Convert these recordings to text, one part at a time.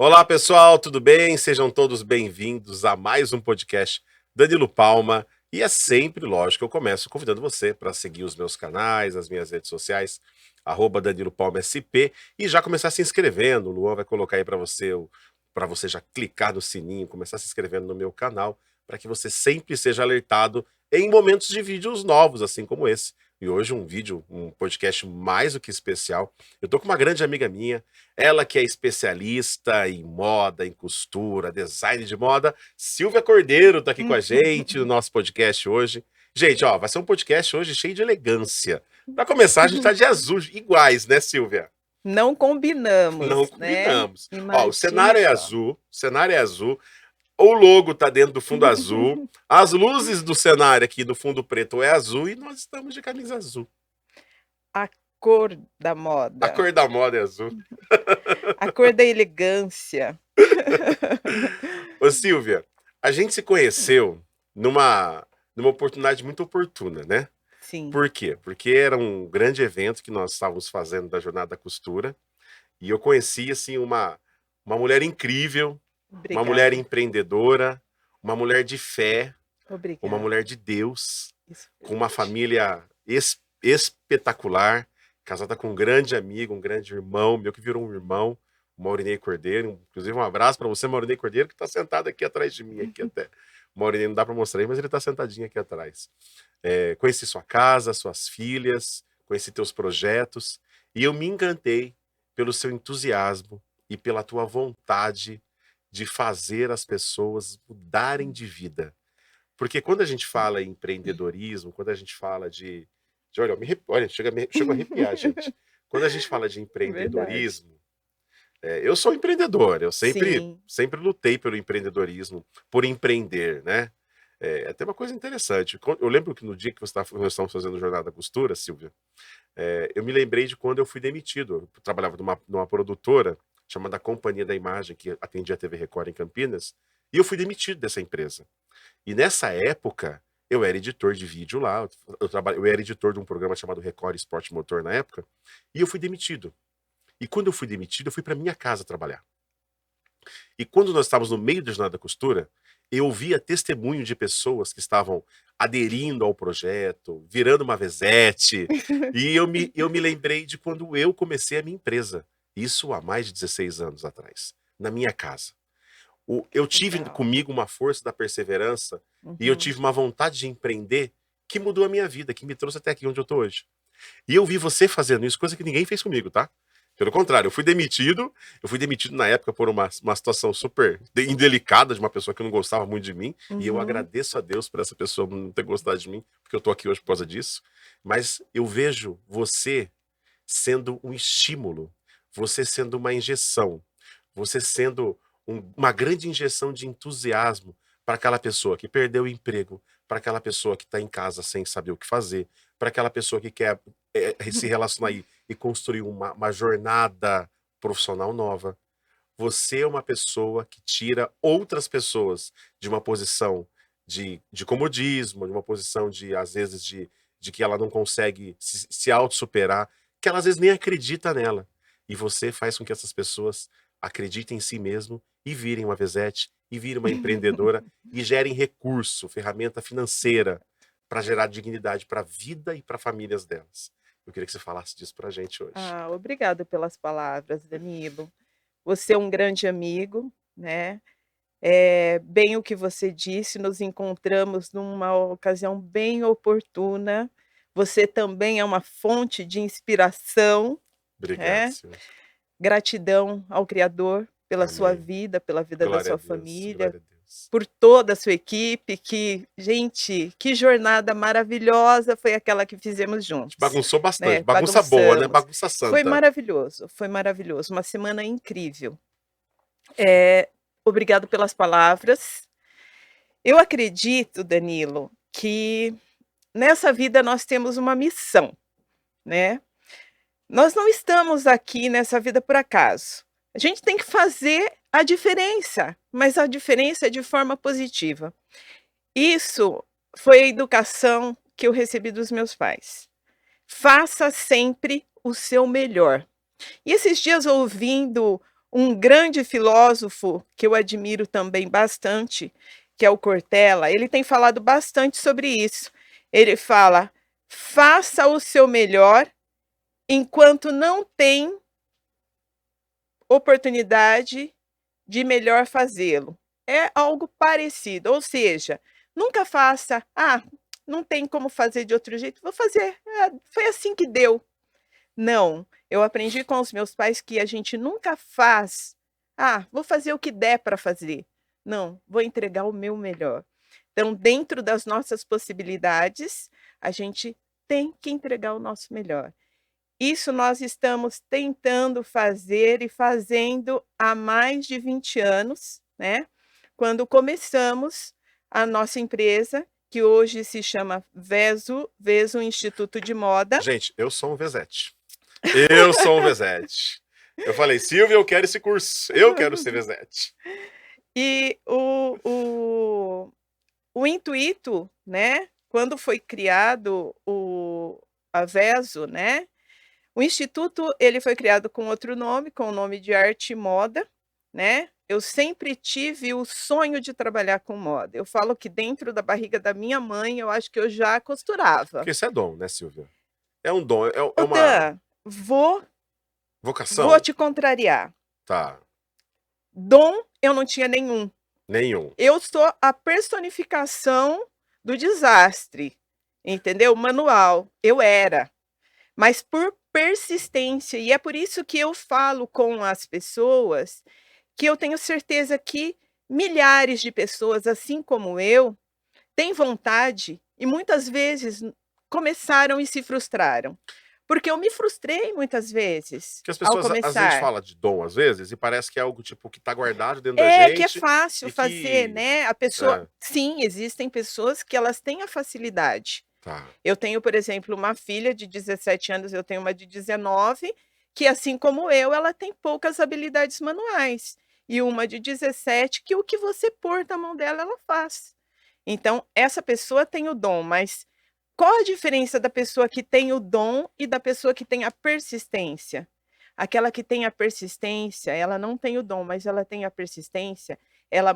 Olá, pessoal, tudo bem? Sejam todos bem-vindos a mais um podcast Danilo Palma. E é sempre, lógico, eu começo convidando você para seguir os meus canais, as minhas redes sociais, Danilo Palma SP, e já começar se inscrevendo. O Luan vai colocar aí para você já clicar no sininho, começar se inscrevendo no meu canal, para que você sempre seja alertado em momentos de vídeos novos, assim como esse. E hoje um podcast mais do que especial. Eu tô com uma grande amiga minha, ela que é especialista em moda, em costura, design de moda. Silvia Cordeiro tá aqui com a gente no nosso podcast hoje. Gente, ó, vai ser um podcast hoje cheio de elegância. Para começar, a gente tá de azul, iguais, né, Silvia? Não Não combinamos, né? combinamos. Ó, o Imagine cenário é só. azul, o cenário é azul, o logo tá dentro do fundo azul, as luzes do cenário aqui do fundo preto é azul e nós estamos de camisa azul. A cor da A moda, cor da moda é azul. a cor da elegância. Ô, Silvia, a gente se conheceu numa oportunidade muito oportuna, né? Sim, Por quê? Porque era um grande evento que nós estávamos fazendo da Jornada da Costura e eu conheci, assim, uma mulher incrível, uma mulher obrigada. empreendedora, uma mulher de fé, uma Obrigada. mulher de Deus, Isso é com uma verdade. família espetacular, casada com um grande amigo, um grande irmão, meu que virou um irmão, o Maurinei Cordeiro. Inclusive, um abraço para você, Maurinei Cordeiro, que está sentado aqui atrás de mim, aqui até. O Maurinei não dá para mostrar aí, mas ele está sentadinho aqui atrás. Conheci sua casa, suas filhas, conheci teus projetos, e eu me encantei pelo seu entusiasmo e pela tua vontade de fazer as pessoas mudarem de vida. Porque quando a gente fala em empreendedorismo, quando a gente fala olha, olha, chega a arrepiar, gente. Quando a gente fala de Verdade. empreendedorismo, eu sou empreendedor, eu sempre, Sim. sempre lutei pelo empreendedorismo, por empreender, né? É até uma coisa interessante. Eu lembro que no dia que nós estávamos fazendo Jornada da Costura, Silvia, eu me lembrei de quando eu fui demitido. Eu trabalhava numa produtora chamada Companhia da Imagem, que atendia a TV Record em Campinas, e eu fui demitido dessa empresa. E nessa época, eu era editor de vídeo lá, eu era editor de um programa chamado Record Esporte Motor na época, e eu fui demitido. E quando eu fui demitido, eu fui para minha casa trabalhar. E quando nós estávamos no meio da Jornada da Costura, eu ouvia testemunho de pessoas que estavam aderindo ao projeto, virando uma Vezete, e eu me lembrei de quando eu comecei a minha empresa, isso há mais de 16 anos atrás, na minha casa. Eu tive Legal. comigo uma força da perseverança e eu Uhum. tive uma vontade de empreender que mudou a minha vida, que me trouxe até aqui onde eu tô hoje. E eu vi você fazendo isso, coisa que ninguém fez comigo, tá? Pelo contrário, eu fui demitido na época por uma situação super indelicada de uma pessoa que não gostava muito de mim, e eu Uhum. agradeço a Deus por essa pessoa não ter gostado de mim, porque eu tô aqui hoje por causa disso. Mas eu vejo você sendo um estímulo, você sendo uma injeção, você sendo uma grande injeção de entusiasmo para aquela pessoa que perdeu o emprego, para aquela pessoa que está em casa sem saber o que fazer, para aquela pessoa que quer se relacionar e construir uma jornada profissional nova. Você é uma pessoa que tira outras pessoas de uma posição de comodismo, de uma posição às vezes, de que ela não consegue se auto-superar, que ela às vezes nem acredita nela. E você faz com que essas pessoas acreditem em si mesmo e virem uma Vezete, e virem uma empreendedora, e gerem recurso, ferramenta financeira para gerar dignidade para a vida e para famílias delas. Eu queria que você falasse disso para a gente hoje. Obrigada pelas palavras, Danilo. Você é um grande amigo, né? Bem o que você disse, nos encontramos numa ocasião bem oportuna. Você também é uma fonte de inspiração, Obrigado, né. Silvia. Gratidão ao Criador pela sua Amém. vida, pela vida da Glória a sua Deus, família, glória a Deus. por toda a sua equipe que gente, que jornada maravilhosa foi aquela que fizemos A gente juntos, bagunçou bastante, né, bagunça boa, né, bagunçamos. bagunça santa. Foi maravilhoso, uma semana incrível. Obrigado pelas palavras. Eu acredito, Danilo, que nessa vida nós temos uma missão, né. Nós não estamos aqui nessa vida por acaso. A gente tem que fazer a diferença, mas a diferença é de forma positiva. Isso foi a educação que eu recebi dos meus pais. Faça sempre o seu melhor. E esses dias ouvindo Um grande filósofo que eu admiro também bastante, que é o Cortella, ele tem falado bastante sobre isso. Ele fala: "Faça o seu melhor enquanto não tem oportunidade de melhor fazê-lo". É algo parecido, ou seja, nunca faça: "Ah, não tem como fazer de outro jeito, vou fazer, foi assim que deu". Não, eu aprendi com os meus pais que a gente nunca faz: "Ah, vou fazer o que der para fazer". Não, vou entregar o meu melhor. Então, dentro das nossas possibilidades, a gente tem que entregar o nosso melhor. Isso nós estamos tentando fazer e fazendo há mais de 20 anos, né, quando começamos a nossa empresa, que hoje se chama Veso Instituto de Moda. Gente, eu sou um Vezete. Eu sou um Vezete. Eu falei: "Silvia, eu quero esse curso, eu quero ser Vezete". E o intuito, né, quando foi criado a Veso, né, o instituto ele foi criado com outro nome, com o nome de Arte e Moda, né. Eu sempre tive o sonho de trabalhar com moda. Eu falo que dentro da barriga da minha mãe, eu acho que eu já costurava. Porque isso é dom, né, Silvia? É um dom, é Ô uma Dan, vou vocação? te contrariar. Tá, Dom eu não tinha nenhum. nenhum. Eu sou a personificação do desastre, entendeu? Manual, eu era, mas por persistência, e é por isso que eu falo com as pessoas, que eu tenho certeza que milhares de pessoas, assim como eu, têm vontade e muitas vezes começaram e se frustraram, porque eu me frustrei muitas vezes Que as ao pessoas às vezes a gente começar. fala de dom, às vezes, e parece que é algo, tipo, que tá guardado dentro da É, que é gente fácil e fazer, que né, a pessoa é, sim, existem pessoas que elas têm a facilidade. tá. Eu tenho, por exemplo, uma filha de 17 anos, eu tenho uma de 19, que assim como eu, ela tem poucas habilidades manuais. E uma de 17 que o que você pôr na mão dela, ela faz. Então, essa pessoa tem o dom, mas qual a diferença da pessoa que tem o dom e da pessoa que tem a persistência? Aquela que tem a persistência, ela não tem o dom, mas ela tem a persistência, ela,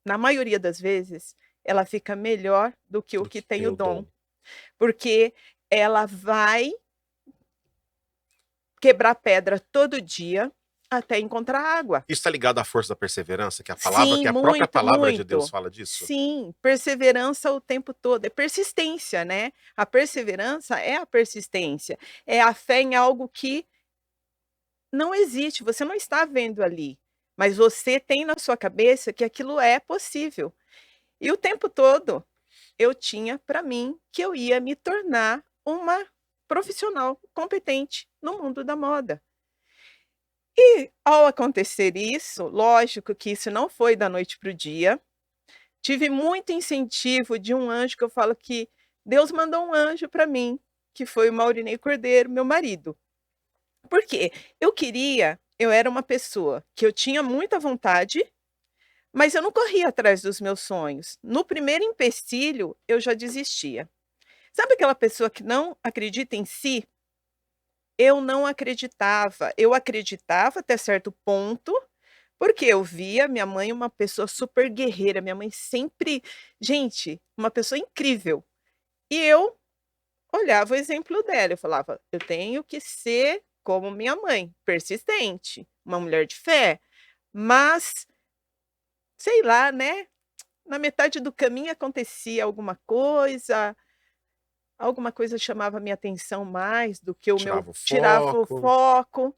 na maioria das vezes, ela fica melhor do que o Do que que tem tem o o dom, dom. porque ela vai quebrar pedra todo dia até encontrar água. Isso tá ligado à força da perseverança, Sim, que a própria muito, palavra de Deus muito. fala disso? Sim, perseverança o tempo todo, é persistência, né. A perseverança é a persistência, é a fé em algo que não existe, você não está vendo ali, mas você tem na sua cabeça que aquilo é possível. E o tempo todo eu tinha para mim que eu ia me tornar uma profissional competente no mundo da moda. E ao acontecer isso, lógico que isso não foi da noite para o dia, tive muito incentivo de um anjo que eu falo que Deus mandou um anjo para mim, que foi o Maurinei Cordeiro, meu marido. Por quê? Eu era uma pessoa que eu tinha muita vontade, mas eu não corria atrás dos meus sonhos. No primeiro empecilho, eu já desistia. Sabe aquela pessoa que não acredita em si? Eu não acreditava. Eu acreditava até certo ponto, porque eu via minha mãe uma pessoa super guerreira, minha mãe sempre gente, uma pessoa incrível. E eu olhava o exemplo dela, eu falava: "Eu tenho que ser como minha mãe, persistente, uma mulher de fé". Mas, sei lá, né, na metade do caminho acontecia alguma coisa chamava a minha atenção mais do que o meu Tirava o tirava o foco, foco.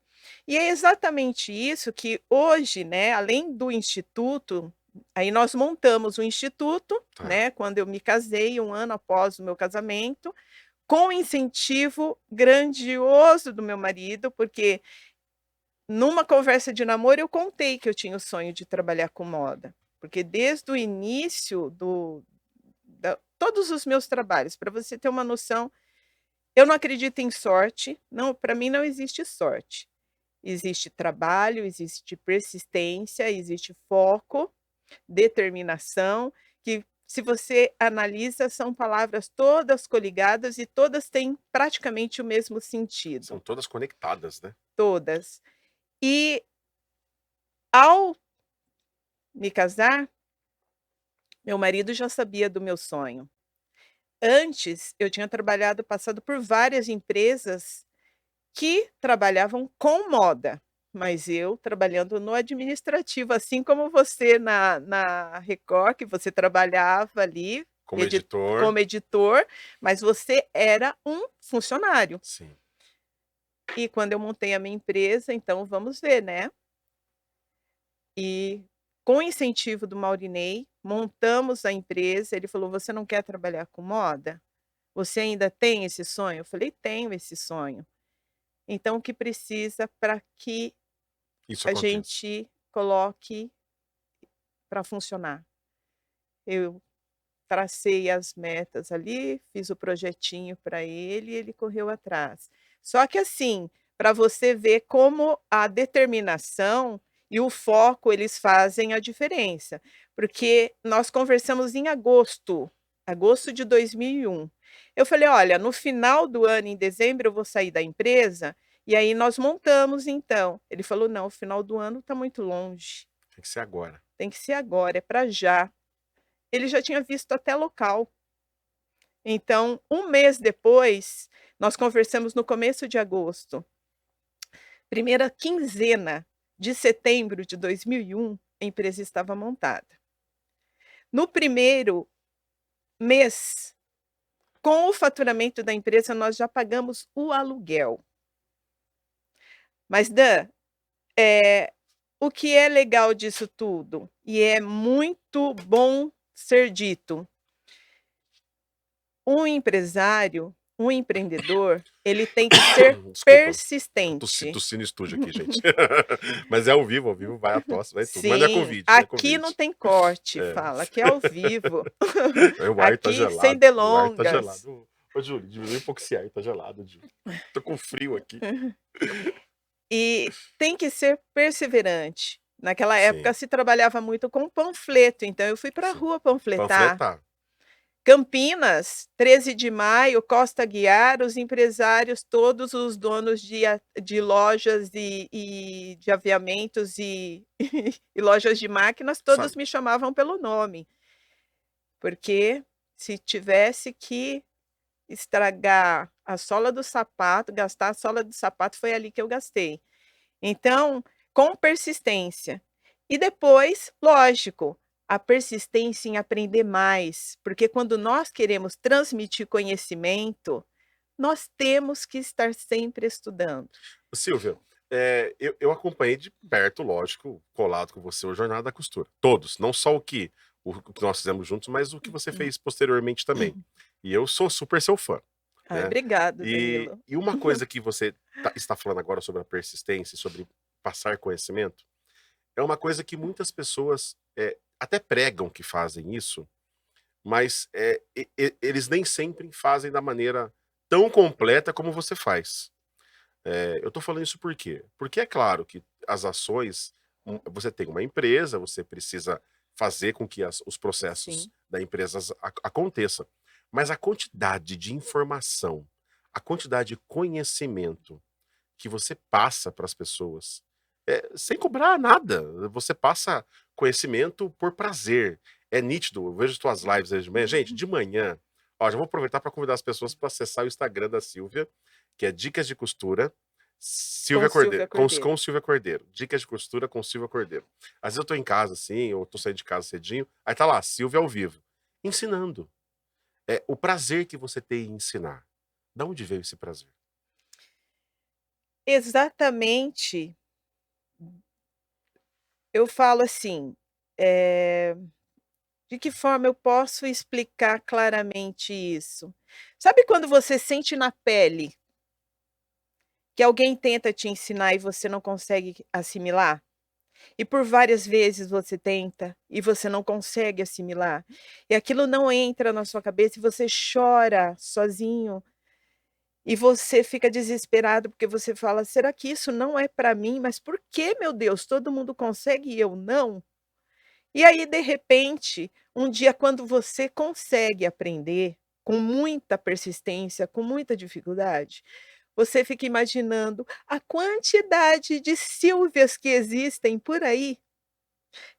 E é exatamente isso que hoje, né, além do instituto, aí nós montamos o instituto, tá. né, quando eu me casei, 1 ano após o meu casamento, com incentivo grandioso do meu marido, porque numa conversa de namoro eu contei que eu tinha o sonho de trabalhar com moda, porque desde o início do da todos os meus trabalhos, para você ter uma noção, eu não acredito em sorte, não, para mim não existe sorte. Existe trabalho, existe persistência, existe foco, determinação, que se você analisa são palavras todas coligadas e todas têm praticamente o mesmo São sentido, todas conectadas, né. todas. E Ao me casar, meu marido já sabia do meu sonho. Antes, eu tinha passado por várias empresas que trabalhavam com moda, mas eu trabalhando no administrativo, assim como você na Record, que você trabalhava ali Como edi editor. como editor, mas você era um funcionário. Sim. E quando eu montei a minha empresa, então vamos ver, né. E com o incentivo do Maurinei, montamos a empresa, ele falou: "Você não quer trabalhar com moda? Você ainda tem esse sonho?" Eu falei: "Tenho esse sonho". Então o que precisa para que Isso a acontece. gente coloque para funcionar? Eu tracei as metas ali, fiz o projetinho para ele e ele correu atrás. Só que assim, para você ver como a determinação e o foco eles fazem a diferença, porque nós conversamos em agosto, agosto de 2001. Eu falei: "Olha, no final do ano, em dezembro, eu vou sair da empresa, e aí nós montamos então". Ele falou: "Não, o final do ano está muito longe, Tem que ser agora. tem que ser agora, é para já". Ele já tinha visto até local. Então, um mês depois, nós conversamos no começo de agosto. Primeira quinzena de setembro de 2001, a empresa estava montada. No primeiro mês, com o faturamento da empresa, nós já pagamos o aluguel. Mas Dan, eh, o que é legal disso tudo, e é muito bom ser dito, um empresário, um empreendedor, ele tem que ser Desculpa, eu persistente. tossi no estúdio aqui, gente. Mas é ao vivo vai a tosse, vai tudo. Mas não é Sim, covid, não é aqui não covid. tem corte, É. fala, aqui é ao vivo. O ar tá Aqui sem gelado, o ar tá delongas. gelado. Ô, Júlio, diminui um pouco esse ar, tá gelado, Júlio. Tô com frio aqui. E tem que ser perseverante. Naquela época Sim, se trabalhava muito com panfleto, então eu fui para a sim. rua panfletar. Panfletar. Campinas, 13 de maio, Costa Aguiar, os empresários, todos os donos de lojas e de aviamentos e e lojas de máquinas, todos Sabe, me chamavam pelo nome, porque se tivesse que estragar a sola do sapato, gastar a sola do sapato, foi ali que eu gastei. Então, com persistência. E depois, lógico, a persistência em aprender mais, porque quando nós queremos transmitir conhecimento, nós temos que estar sempre estudando. Silvia, eu acompanhei de perto, lógico, colado com você, o Jornada da Costura. Todos, não só o que nós fizemos juntos, mas o que você fez posteriormente também. E eu sou super seu fã, Ai, né. obrigado, E Danilo. e uma coisa que você está falando agora sobre a persistência e sobre passar conhecimento, é uma coisa que muitas pessoas, até pregam que fazem isso, mas, eles nem sempre fazem da maneira tão completa como você faz. Eu tô falando isso por quê? Porque é claro que as ações, você tem uma empresa, você precisa fazer com que os processos Sim, da empresa aconteçam, mas a quantidade de informação, a quantidade de conhecimento que você passa para as pessoas, sem cobrar nada, você passa conhecimento por prazer. É nítido, eu vejo tuas lives aí de manhã. Gente, de manhã, ó, já vou aproveitar para convidar as pessoas para acessar o Instagram da Silvia, que é Dicas de Costura, com Silvia Cordeiro, Silvia Cordeiro. com Silvia Cordeiro. Dicas de costura com Silvia Cordeiro. Às vezes eu tô em casa assim, ou tô saindo de casa cedinho, aí tá lá, Silvia ao vivo, ensinando. O prazer que você tem em ensinar. Da onde veio esse prazer? Exatamente, eu falo assim, eh, de que forma eu posso explicar claramente isso? Sabe quando você sente na pele que alguém tenta te ensinar e você não consegue assimilar? E por várias vezes você tenta e você não consegue assimilar, e aquilo não entra na sua cabeça e você chora sozinho, e você fica desesperado, porque você fala: "Será que isso não é para mim? Mas por que, meu Deus, todo mundo consegue e eu não?". E aí, de repente, um dia quando você consegue aprender, com muita persistência, com muita dificuldade, você fica imaginando a quantidade de Silvias que existem por aí,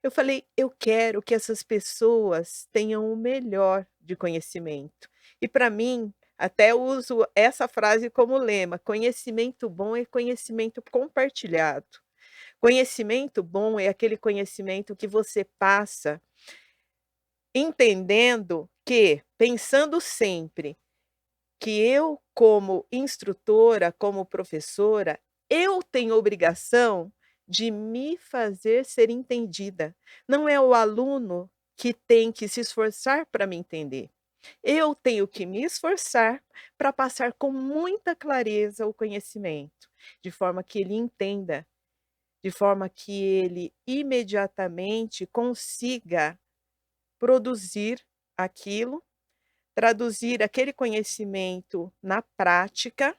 Eu falei: "Eu quero que essas pessoas tenham o melhor de conhecimento". E para mim, até uso essa frase como lema: "Conhecimento bom é conhecimento compartilhado". Conhecimento bom é aquele conhecimento que você passa entendendo que, pensando sempre que eu, como instrutora, como professora, eu tenho obrigação de me fazer ser entendida. Não é o aluno que tem que se esforçar para me entender. Eu tenho que me esforçar para passar com muita clareza o conhecimento, de forma que ele entenda, de forma que ele imediatamente consiga produzir aquilo, traduzir aquele conhecimento na prática,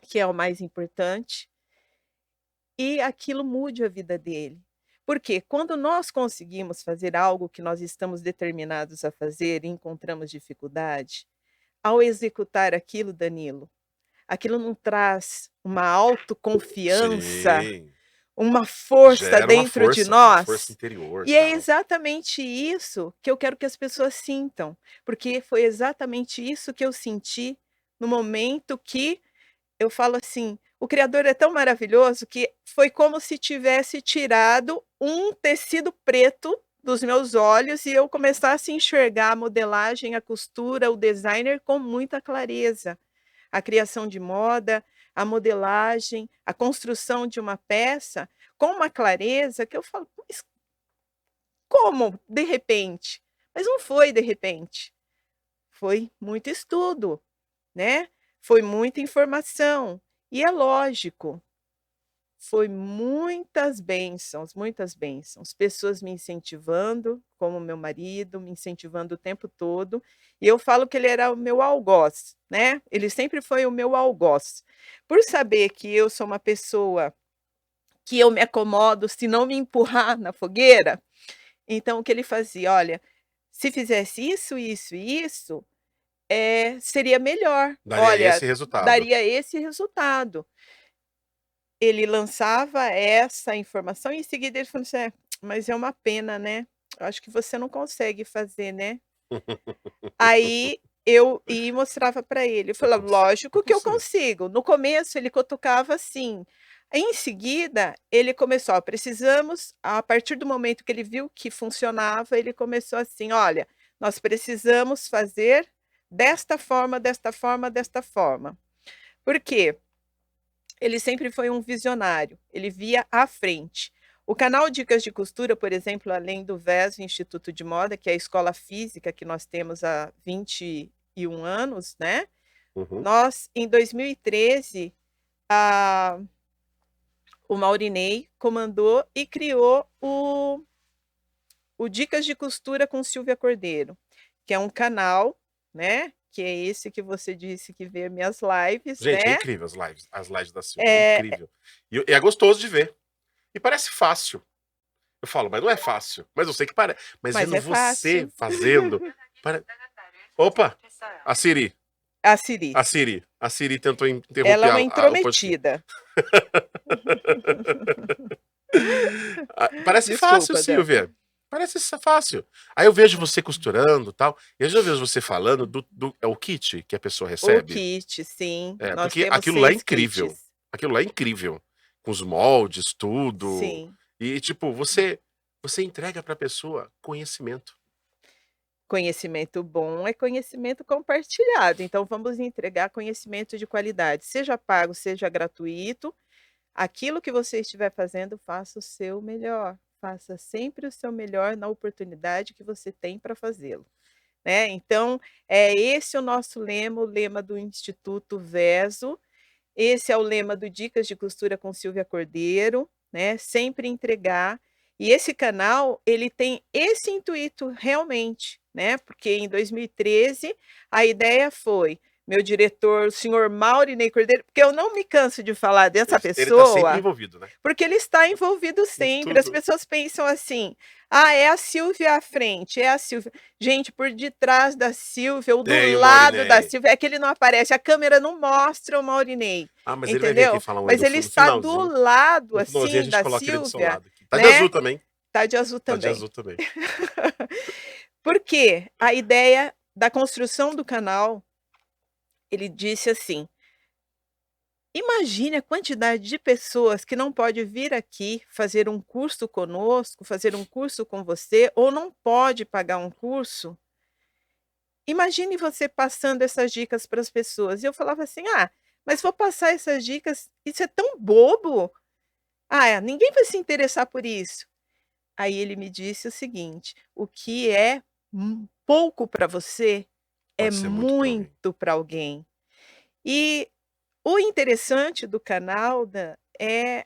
que é o mais importante, e aquilo mude a vida dele. Porque quando nós conseguimos fazer algo que nós estamos determinados a fazer e encontramos dificuldade, ao executar aquilo, Danilo, aquilo não traz uma autoconfiança, Sim, uma força gera dentro de uma força nós. interior, E é tal. exatamente isso que eu quero que as pessoas sintam, porque foi exatamente isso que eu senti no momento que eu falo assim: "O criador é tão maravilhoso que foi como se tivesse tirado um tecido preto dos meus olhos e eu começasse a enxergar a modelagem, a costura, o designer com muita clareza. A criação de moda, a modelagem, a construção de uma peça com uma clareza que eu falo: "Mas como de repente?". Mas não foi de repente, foi muito estudo, né, foi muita informação. E é lógico, foi muitas bênçãos, pessoas me incentivando, como meu marido, me incentivando o tempo todo, e eu falo que ele era o meu algoz, né, ele sempre foi o meu algoz. Por saber que eu sou uma pessoa que eu me acomodo se não me empurrar na fogueira, então o que ele fazia: "Olha, se fizesse isso, isso e isso, seria melhor. Daria Olha, esse resultado. daria esse resultado". Ele lançava essa informação e em seguida ele falou assim: "É, mas é uma pena, né, eu acho que você não consegue fazer, né". Aí eu ia e mostrava para ele, eu Eu falava: "Lógico que eu consigo. consigo". No começo ele cutucava assim, em seguida ele começou: "Ó, precisamos", a partir do momento que ele viu que funcionava, ele começou assim: "Olha, nós precisamos fazer desta forma, desta forma, desta forma". Por quê? Ele sempre foi um visionário, ele via à frente. O canal Dicas de Costura, por exemplo, além do VESO Instituto de Moda, que é a escola física que nós temos há 21 anos, né, Uhum. nós em 2013, a o Maurinei comandou e criou o Dicas de Costura com Silvia Cordeiro, que é um canal, né, que é esse que você disse que vê minhas lives, Gente, é né. incrível as lives da Silvia, é É, incrível. E é gostoso de ver. E parece fácil. Eu falo: "Mas não é fácil", mas eu sei que mas mas vendo é você fácil. fazendo, pare opa, a Siri, A Siri. a Siri tentou Ela interromper é uma o podcast. intrometida. Ah, parece fácil, Desculpa, Dan. Silvia, parece fácil. Aí eu vejo você costurando, tal, e às vezes eu vejo você falando é o kit que a pessoa O recebe? kit, sim, É, nós porque temos aquilo lá é 6 incrível. kits. Aquilo lá é incrível. Com os moldes, tudo. Sim. E tipo, você entrega pra pessoa conhecimento. Conhecimento bom é conhecimento compartilhado, então vamos entregar conhecimento de qualidade, seja pago, seja gratuito, aquilo que você estiver fazendo, faça o seu melhor, faça sempre o seu melhor na oportunidade que você tem para fazê-lo, né. Então, é esse o nosso lema, o lema do Instituto VESO. Esse é o lema do Dicas de Costura com Silvia Cordeiro, né, sempre entregar. E esse canal, ele tem esse intuito realmente, né, porque em 2013 a ideia foi, meu diretor, o senhor Maurinei Cordeiro, porque eu não me canso de falar dessa Ele tá sempre pessoa, envolvido, né, porque ele está envolvido em sempre, as tudo. pessoas pensam assim: "Ah, é a Silvia à frente, é a Silvia". Gente, por detrás da Silvia ou do Tem o lado da Maurinei. Silvia, é que ele não aparece, a câmera não mostra o Maurinei, Ah, mas ele vai vir aqui entendeu? falar um aí Mas ele no está do finalzinho. lado, No finalzinho a assim, gente da coloca ele do seu Silvia, lado aqui. Tá de né, azul também. Tá de azul Tá de também. azul também. Porque a ideia da construção do canal, ele disse assim: "Imagine a quantidade de pessoas que não pode vir aqui fazer um curso conosco, fazer um curso com você, ou não pode pagar um curso. Imagine você passando essas dicas para as pessoas". E eu falava assim: "Ah, mas vou passar essas dicas, isso é tão bobo. Ah, ninguém vai se interessar por isso". Aí ele me disse o seguinte: "O que é pouco para você, é Pode ser muito para alguém. muito para alguém". E o interessante do canal é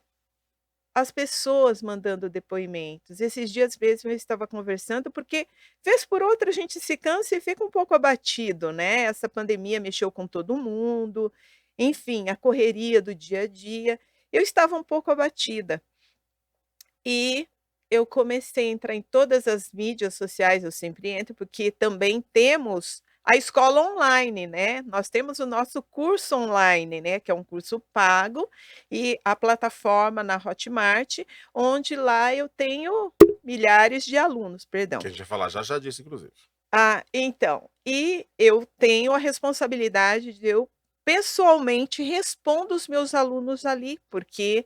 as pessoas mandando depoimentos. Esses dias mesmo eu estava conversando, porque vez por outra a gente se cansa e fica um pouco abatido, né. Essa pandemia mexeu com todo mundo, enfim, a correria do dia a dia. Eu estava um pouco abatida. E eu comecei a entrar em todas as mídias sociais, eu sempre entro, porque também temos a escola online, né. Nós temos o nosso curso online, né, que é um curso pago, e a plataforma na Hotmart, onde lá eu tenho milhares de alunos, Que perdão. a gente vai falar já já disso, inclusive. Ah, então, e eu tenho a responsabilidade de eu pessoalmente respondo os meus alunos ali, porque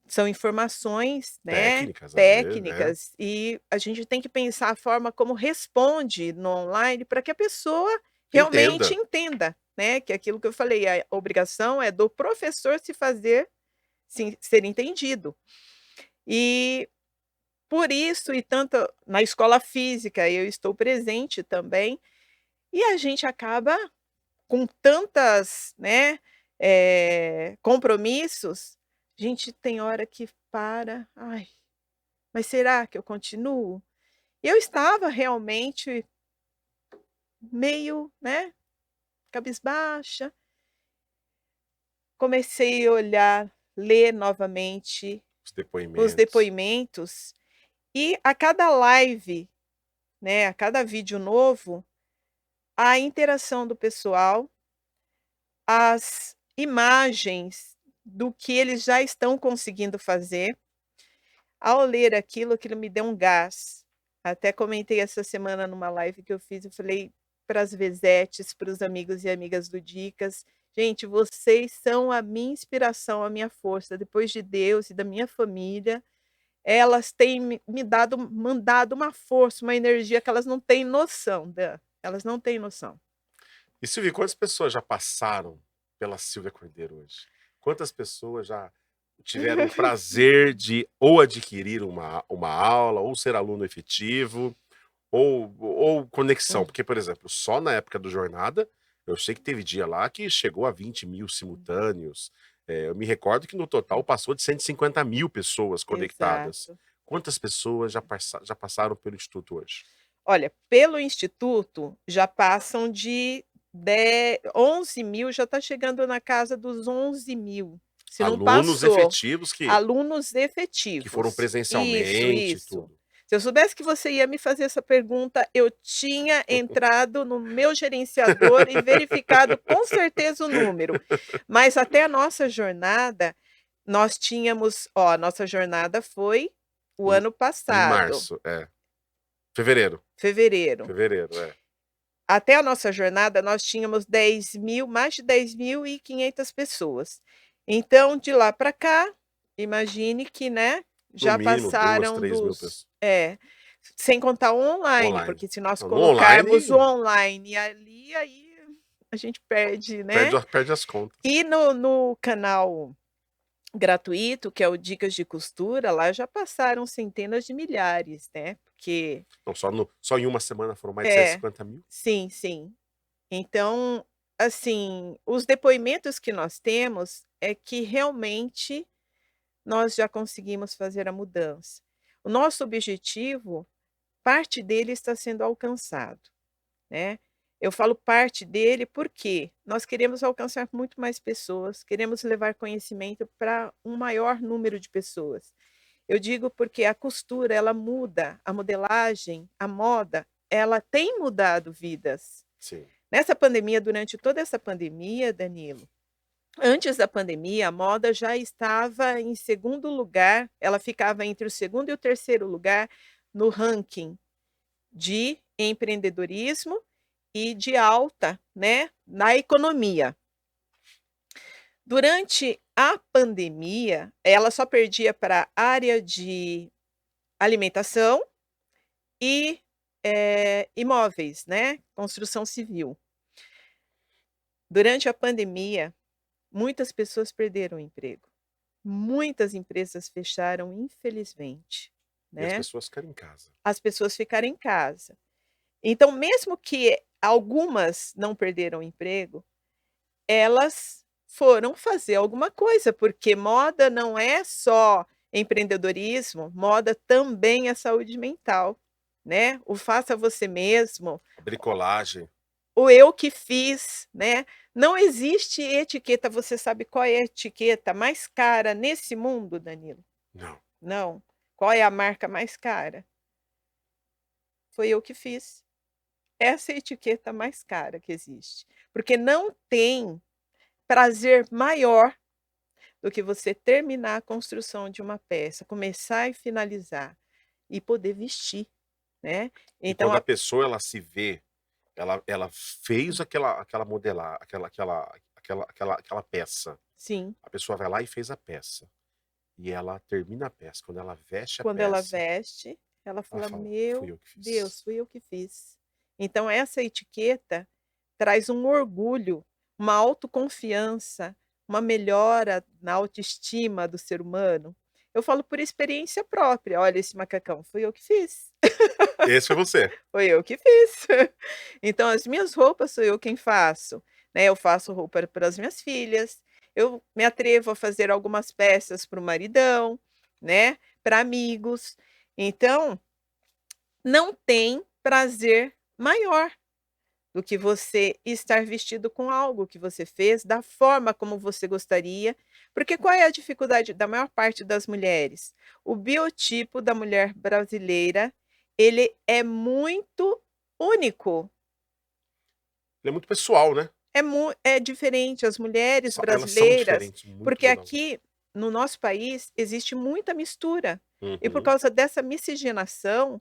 são informações, né, Técnicas, às vezes, né. técnicas, e a gente tem que pensar a forma como responde no online para que a pessoa realmente Entenda. entenda, né, que é aquilo que eu falei, a obrigação é do professor se fazer ser entendido. E por isso e tanto na escola física eu estou presente também, e a gente acaba com tantas, né, compromissos, a gente tem hora que para: "Ai, mas será que eu continuo?". Eu estava realmente meio, né, cabisbaixa, comecei a olhar, ler novamente Os os depoimentos. depoimentos, e a cada live, né, a cada vídeo novo, a interação do pessoal, as imagens do que eles já estão conseguindo fazer. Ao ler aquilo, aquilo me deu um gás. Até comentei essa semana numa live que eu fiz, eu falei para as Vesetes, para os amigos e amigas do Dicas: "Gente, vocês são a minha inspiração, a minha força, depois de Deus e da minha família, elas têm me dado mandado uma força, uma energia que elas não têm noção, elas não têm noção". E Silvia, quantas pessoas já passaram pela Silvia Cordeiro hoje? Quantas pessoas já tiveram o prazer de ou adquirir uma aula, ou ser aluno efetivo, ou conexão? Hum. Porque, por exemplo, só na época do Jornada, eu sei que teve dia lá que chegou a 20.000 simultâneos. Eu me recordo que no total passou de 150.000 pessoas conectadas. Exato. Quantas pessoas já passaram pelo instituto hoje? Olha, pelo instituto já passam de 11.000, já está chegando na casa dos 11.000, se não Alunos passou. efetivos Alunos que foram efetivos. Isso, presencialmente e isso. tudo. Se eu soubesse que você ia me fazer essa pergunta, eu tinha entrado no meu gerenciador e verificado com certeza o número. Mas até a nossa jornada, nós tínhamos a nossa jornada foi o Em ano em passado, março, é. Fevereiro, fevereiro. fevereiro, é. Até a nossa jornada, nós tínhamos 10.000, mais de 10.500 pessoas. Então, de lá para cá, imagine que, né, No já mínimo 2, passaram 3.000 dos pessoas sem contar o online, online. porque se nós Não, no colocarmos o online online ali, aí a gente perde, perde né. a perde as contas. E no canal gratuito, que é o Dicas de Costura, lá já passaram centenas de milhares, né, porque Não, só em uma semana foram mais de é, 150.000. sim, sim. Então, assim, os depoimentos que nós temos é que realmente nós já conseguimos fazer a mudança. O nosso objetivo, parte dele está sendo alcançado, né. Eu falo parte dele, porque nós queremos alcançar muito mais pessoas, queremos levar conhecimento para um maior número de pessoas. Eu digo porque a costura ela muda, a modelagem, a moda, ela tem mudado vidas. Sim. Nessa pandemia, durante toda essa pandemia, Danilo, Antes da pandemia, a moda já estava em segundo lugar, ela ficava entre o segundo e o terceiro lugar no ranking de empreendedorismo e de alta, né, na economia. Durante a pandemia, ela só perdia para a área de alimentação e, imóveis, né, construção civil. Durante a pandemia, muitas pessoas perderam o emprego. Muitas empresas fecharam, infelizmente, E as né. pessoas ficaram em casa. As pessoas ficaram em casa. Então, mesmo que algumas não perderam o emprego, elas foram fazer alguma coisa, porque moda não é só empreendedorismo, moda também é saúde mental, né. O faça você mesmo, A bricolagem. o eu que fiz, né. Não existe etiqueta, você sabe qual é a etiqueta mais cara nesse mundo, Danilo? Não. Não. Qual é a marca mais cara? Foi eu que fiz. Essa é a etiqueta mais cara que existe, porque não tem prazer maior do que você terminar a construção de uma peça, começar e finalizar, e poder vestir, né. E Então quando a a pessoa ela se vê, ela fez aquela modelar aquela peça. sim, A pessoa vai lá e fez a peça. E ela termina a peça. Quando ela veste a quando ela peça, veste, ela ela fala: fala: "Fui "Meu eu que fiz". Deus, fui eu que fiz". Então essa etiqueta traz um orgulho, uma autoconfiança, uma melhora na autoestima do ser humano. Eu falo por experiência própria: "Olha esse macacão, fui eu que fiz". Esse foi você. Foi eu que fiz. Então as minhas roupas sou eu quem faço, né, eu faço roupa para as minhas filhas, eu me atrevo a fazer algumas peças para o maridão, né, para amigos. Então, não tem prazer maior do que você estar vestido com algo que você fez, da forma como você gostaria, porque qual é a dificuldade da maior parte das mulheres? O biotipo da mulher brasileira, ele é muito único, Ele é muito pessoal, né. é diferente. As mulheres Elas são brasileiras, diferentes, muito porque uma da outra. aqui no nosso país existe muita mistura, e por Uhum. causa dessa miscigenação,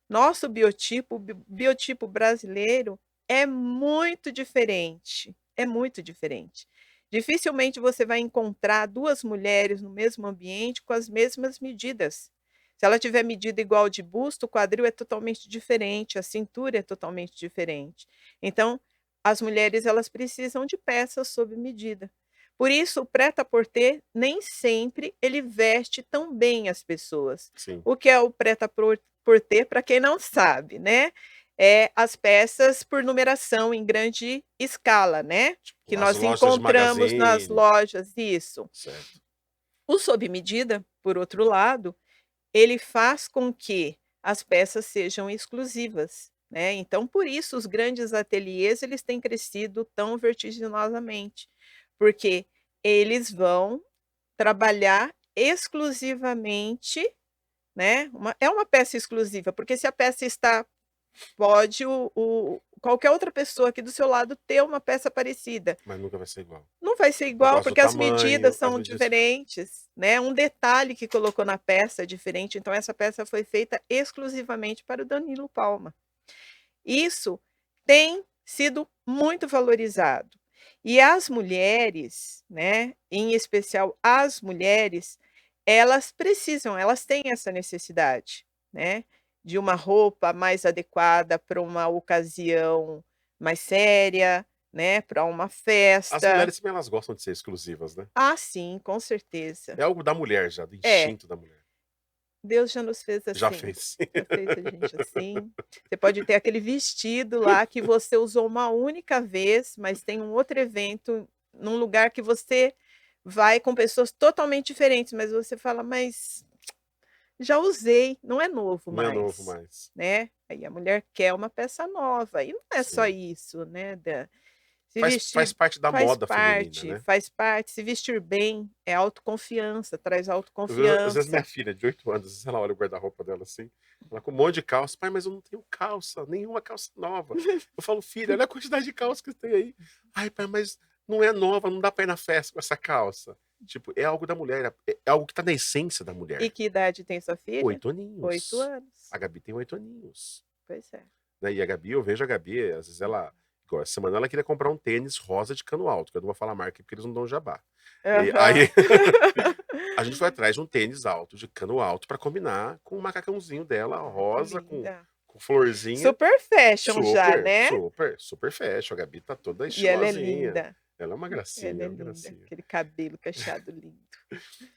nosso biotipo, o biotipo brasileiro, é muito diferente, é muito diferente. Dificilmente você vai encontrar 2 mulheres no mesmo ambiente com as mesmas medidas. Se ela tiver medida igual de busto, o quadril é totalmente diferente, a cintura é totalmente diferente. Então, as mulheres elas precisam de peças sob medida. Por isso, o prêt-à-porter nem sempre ele veste tão bem as pessoas. Sim. O que é o prêt-à-porter, para quem não sabe, né, é as peças por numeração em grande escala, né, que As nós lojas de encontramos nas Magazine. lojas, isso. Certo. O sob medida, por outro lado, ele faz com que as peças sejam exclusivas, né, então por isso os grandes ateliês eles têm crescido tão vertiginosamente, porque eles vão trabalhar exclusivamente, né, uma peça exclusiva, porque se a peça está pode o qualquer outra pessoa aqui do seu lado ter uma peça parecida. Mas nunca vai ser igual. Não vai ser Por igual, causa do porque as medidas tamanho, as são medidas. diferentes, né, um detalhe que colocou na peça é diferente, então essa peça foi feita exclusivamente para o Danilo Palma. Isso tem sido muito valorizado. E as mulheres, né, em especial as mulheres, elas precisam, elas têm essa necessidade, né, de uma roupa mais adequada para uma ocasião mais séria, né, para uma As festa. mulheres também elas gostam de ser exclusivas, né. Ah, sim, com certeza. É algo da mulher já, do É. instinto da mulher. Deus já nos fez Já assim, fez. já fez a gente assim. Você pode ter aquele vestido lá que você usou uma única vez, mas tem um outro evento num lugar que você vai com pessoas totalmente diferentes, mas você fala: "Mas já usei, não é novo Não é novo mais", mais. né. Aí a mulher quer uma peça nova, e não é só Sim. isso, né, se Faz vestir parte da moda feminina, né. faz parte, se vestir bem é autoconfiança, traz Às vezes minha autoconfiança. filha de 8 anos, às vezes ela olha o guarda-roupa dela assim, ela com um monte de calça: "Pai, mas eu não tenho calça, nenhuma calça nova". Eu falo: "Filha, olha a quantidade de calça que tem aí". "Ai pai, mas não é nova, não dá pra ir na festa com essa calça. Tipo, é algo da mulher, é algo que tá na essência da E mulher. que idade tem sua filha? 8 8 aninhos. anos. A Gabi tem 8 aninhos. Pois é. Né? E a Gabi, eu vejo a Gabi, às vezes ela. Igual, essa semana ela queria comprar um tênis rosa de cano alto, que eu não vou falar a marca porque eles não dão jabá. E aí Aham. a gente foi atrás de um tênis alto, de cano alto, pra combinar com o macacãozinho dela, Ai, que rosa, com linda. florzinha. Super fashion já, Super, né? super fashion. A Gabi tá toda E ela é estilosinha. linda. Ela é uma Ela gracinha, é é uma linda. gracinha. Aquele cabelo cacheado lindo.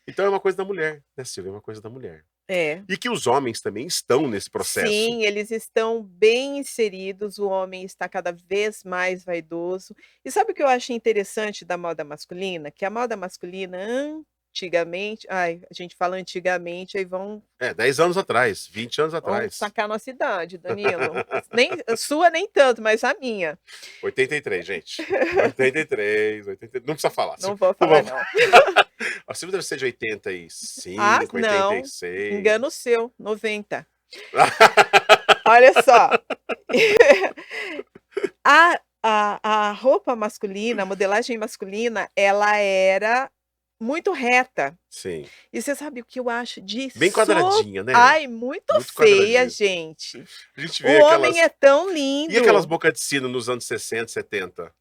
Então é uma coisa da mulher, né, Silvia? É uma coisa da mulher. É. E que os homens também estão nesse processo. Sim, eles estão bem inseridos, o homem está cada vez mais vaidoso. E sabe o que eu acho interessante da moda masculina? Que a moda masculina antigamente, ai, a gente fala antigamente, aí vão 10 anos atrás, 20 anos atrás. sacar a nossa idade, Danilo. Nem, a sua nem tanto, mas a minha. 83, gente. 83. Não precisa falar. Não vou falar, não. A Silvia deve ser de 85, Ah, não. 86. Engano seu, 90. Olha só. A roupa masculina, a modelagem masculina, ela era muito reta. Sim. E você sabe o que eu acho de Bem quadradinha, né? Ai, muito Muito feia, quadradinha. gente. A gente O vê homem é tão lindo. E aquelas bocas de sino nos anos 60, 70?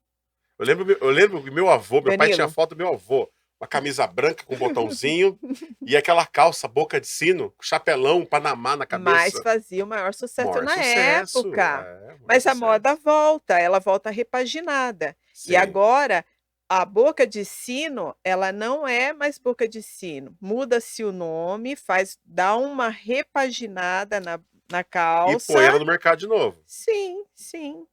Eu lembro que meu avô, meu pai tinha foto do meu avô. Uma camisa branca com um botãozinho e aquela calça boca de sino, chapelão, panamá na cabeça. Mas fazia o maior sucesso na época. Mas a moda volta, ela volta repaginada. Sim. E agora, a boca de sino, ela não é mais boca de sino. Muda-se o nome, dá uma repaginada na calça. E põe ela no mercado de novo. Sim, sim.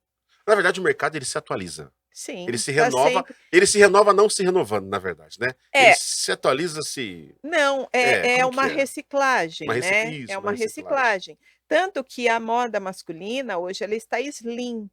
Na verdade, o mercado ele se atualiza. Sim. Ele se renova. Ele se renova não se renovando, na verdade, né? Ele se atualiza se. Não, é uma reciclagem, né? Isso, É uma reciclagem. Tanto que a moda masculina hoje ela está slim,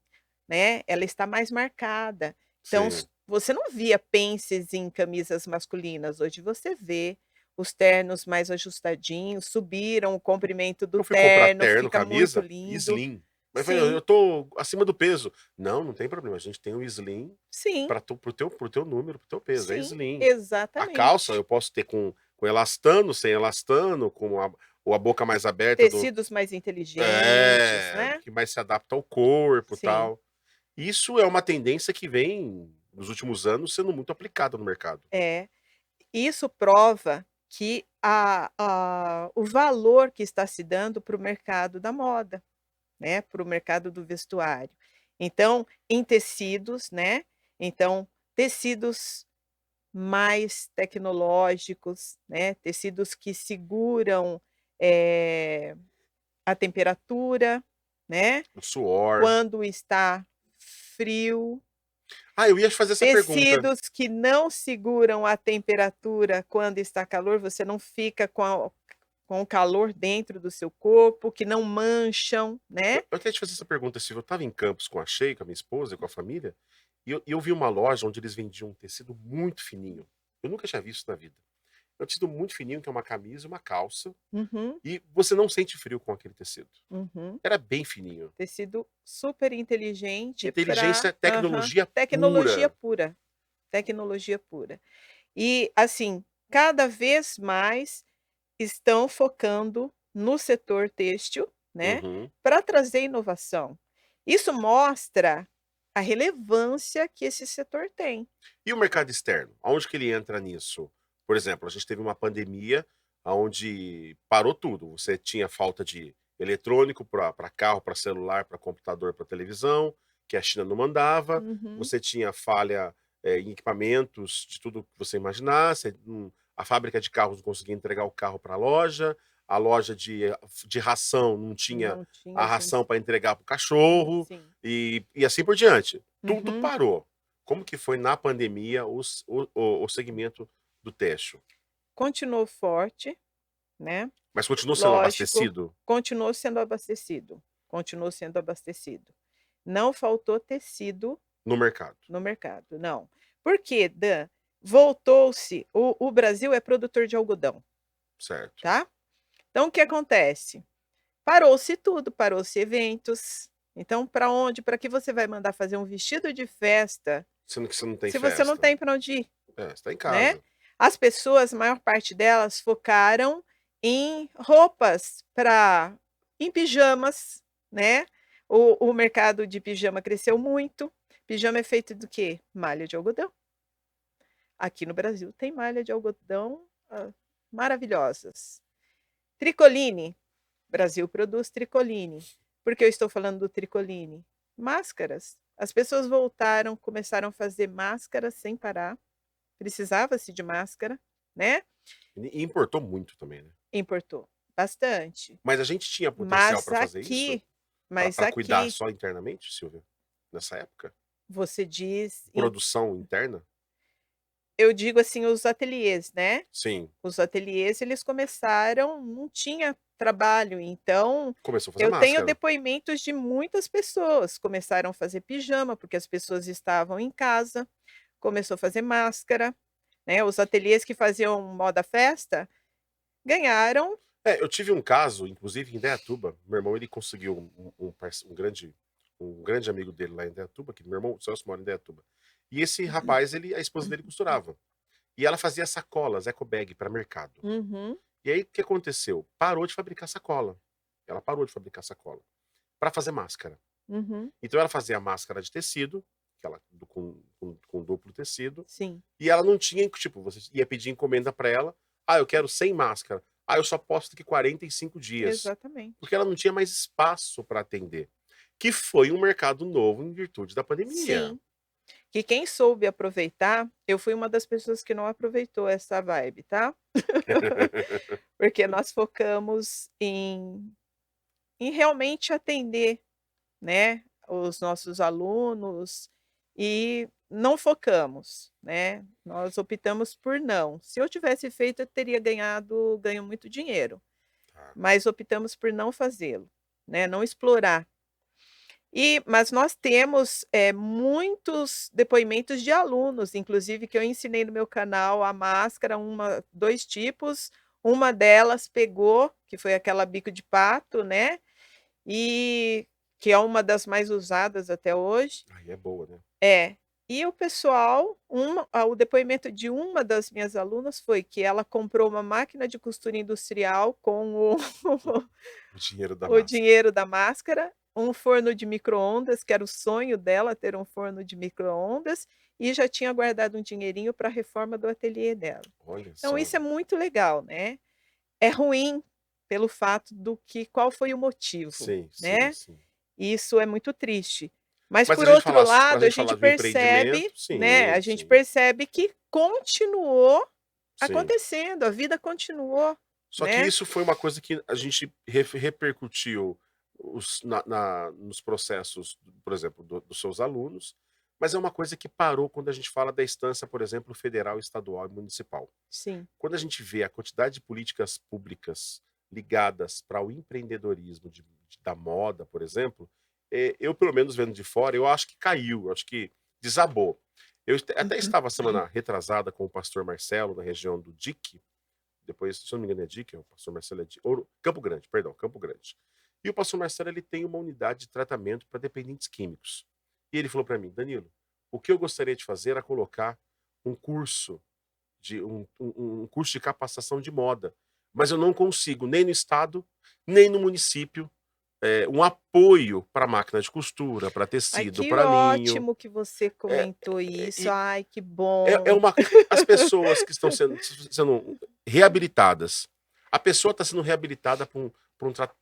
né? Ela está mais marcada. Então, Sim. você não via pences em camisas masculinas, hoje você vê os ternos mais ajustadinhos, subiram o comprimento do Eu fui comprar terno, fica camisa, muito lindo. slim. Mas Sim. eu tô acima do peso. Não tem problema. A gente tem o slim Sim. pro teu número, pro teu peso. Sim, É slim. exatamente. A calça eu posso ter com elastano, sem elastano, com a boca mais aberta. Tecidos mais inteligentes, né? Que mais se adapta ao corpo e Sim. tal. Isso é uma tendência que vem, nos últimos anos, sendo muito aplicada no mercado. Isso prova que o valor que está se dando para o mercado da moda, né, para o mercado do vestuário. Então, em tecidos, né, então tecidos mais tecnológicos, né, tecidos que seguram, a temperatura, né, O suor. quando está frio. Eu ia te fazer essa pergunta. Tecidos que não seguram a temperatura quando está calor, você não fica com o calor dentro do seu corpo, que não mancham, né. Eu até te fazer essa pergunta, Silvia. Eu estava em Campos com a Sheila, com a minha esposa e com a família, e eu vi uma loja onde eles vendiam um tecido muito fininho. Eu nunca tinha visto isso na vida. É um tecido muito fininho, que é uma camisa e uma calça, Uhum, e você não sente frio com aquele tecido. uhum. Era bem fininho. Tecido super inteligente Inteligência, pra tecnologia tecnologia pura. pura, tecnologia pura. E, assim, cada vez mais estão focando no setor têxtil, né, Uhum. para trazer inovação. Isso mostra a relevância que esse setor tem. E o mercado externo? Aonde que ele entra nisso? Por exemplo, a gente teve uma pandemia onde parou tudo. Você tinha falta de eletrônico para carro, para celular, para computador, para televisão, que a China não mandava. Uhum. Você tinha falha em equipamentos de tudo que você imaginasse. A fábrica de carros não conseguia entregar o carro para a loja de ração não tinha a ração para entregar para o cachorro, Sim. e assim por diante. Tudo Uhum. parou. Como que foi na pandemia o segmento do têxtil? Continuou forte, né. Mas continuou sendo Lógico. abastecido? Continuou sendo abastecido, continuou sendo abastecido. Não faltou tecido No mercado. no mercado, não. Por quê, Dan? Voltou-se o Brasil é produtor de algodão, Certo. tá. Então o que acontece? Parou-se tudo, parou-se eventos, Então, para onde, para que você vai mandar fazer um vestido de festa, Sendo que você não tem se você não festa. tem para onde ir, Você tá em né? casa. As pessoas, a maior parte delas, focaram em roupas para em pijamas, né? O mercado de pijama cresceu muito. Pijama é feito do quê? Malha de algodão. Aqui no Brasil tem malha de algodão, maravilhosas. Tricoline, Brasil produz tricoline. Por que eu estou falando do tricoline? Máscaras. As pessoas voltaram, começaram a fazer máscaras sem parar. Precisava-se de máscara, né? E importou muito também, né? Importou bastante. Mas a gente tinha potencial Mas para fazer isso? aqui, mas Para cuidar aqui, só internamente, Silvia? Nessa época? você diz, Produção interna? eu digo assim, os ateliês, né? Sim. Os ateliês, eles começaram, não tinha trabalho, então Começou a fazer eu tenho máscara. depoimentos de muitas pessoas, começaram a fazer pijama, porque as pessoas estavam em casa, começou a fazer máscara, né, os ateliês que faziam moda festa, ganharam. Eu tive um caso, inclusive em Indaiatuba, meu irmão ele conseguiu um grande amigo dele lá em Indaiatuba, que meu irmão, o Celso mora em Indaiatuba. E esse rapaz, a esposa dele costurava. E ela fazia sacolas, eco bag para mercado. Uhum, E aí o que aconteceu? Parou de fabricar sacola. Ela parou de fabricar sacola para fazer máscara. uhum, Então ela fazia a máscara de tecido, com duplo tecido, sim, e ela não tinha, tipo, você ia pedir encomenda para ela, eu quero 100 máscara. Eu só posso daqui 45 dias. exatamente. Porque ela não tinha mais espaço para atender. Que foi um mercado novo em virtude da pandemia. Sim, que quem soube aproveitar, eu fui uma das pessoas que não aproveitou essa vibe, tá. Porque nós focamos em realmente atender, né, os nossos alunos e não focamos, né, nós optamos por não. Se eu tivesse feito, eu teria ganho muito dinheiro, Tá. mas optamos por não fazê-lo, né, não explorar. Mas nós temos, muitos depoimentos de alunos, inclusive que eu ensinei no meu canal a máscara, 2 tipos, uma delas pegou, que foi aquela bico de pato, né, e que é uma das mais usadas até hoje. Aí é boa, né? É. E o pessoal, o depoimento de uma das minhas alunas foi que ela comprou uma máquina de costura industrial com o O dinheiro da o máscara. dinheiro da máscara, um forno de micro-ondas, que era o sonho dela ter um forno de micro-ondas, e já tinha guardado um dinheirinho para a reforma do ateliê dela. Olha Então só, isso é né? muito legal, né. É ruim pelo fato do que qual foi o motivo, Sim, sim, né. sim. Isso é muito triste. Mas Mas por outro pra lado, a gente gente falar de um percebe, empreendimento, né, a sim, gente sim, percebe que continuou sim. acontecendo, a vida continuou, Só que né. isso foi uma coisa que a gente repercutiu nos processos, por exemplo, dos seus alunos, mas é uma coisa que parou quando a gente fala da instância, por exemplo, federal, estadual e municipal. Sim. Quando a gente vê a quantidade de políticas públicas ligadas para o empreendedorismo da moda, por exemplo, eu, pelo menos vendo de fora, eu acho que caiu, eu acho que desabou. Até estava semana retrasada com o pastor Marcelo, na região do DIC, depois, se eu não me engano, é DIC, o pastor Marcelo é de Campo Grande, perdão, Campo Grande. E o pastor Marcelo ele tem uma unidade de tratamento para dependentes químicos. E ele falou para mim, Danilo, o que eu gostaria de fazer era colocar um curso um curso de capacitação de moda. Mas eu não consigo, nem no estado, nem no município, um apoio para máquina de costura, para Ai, tecido, que para linho. ótimo que você É, comentou isso. e Ai, que é bom. uma. As pessoas que estão sendo reabilitadas, a pessoa está sendo reabilitada por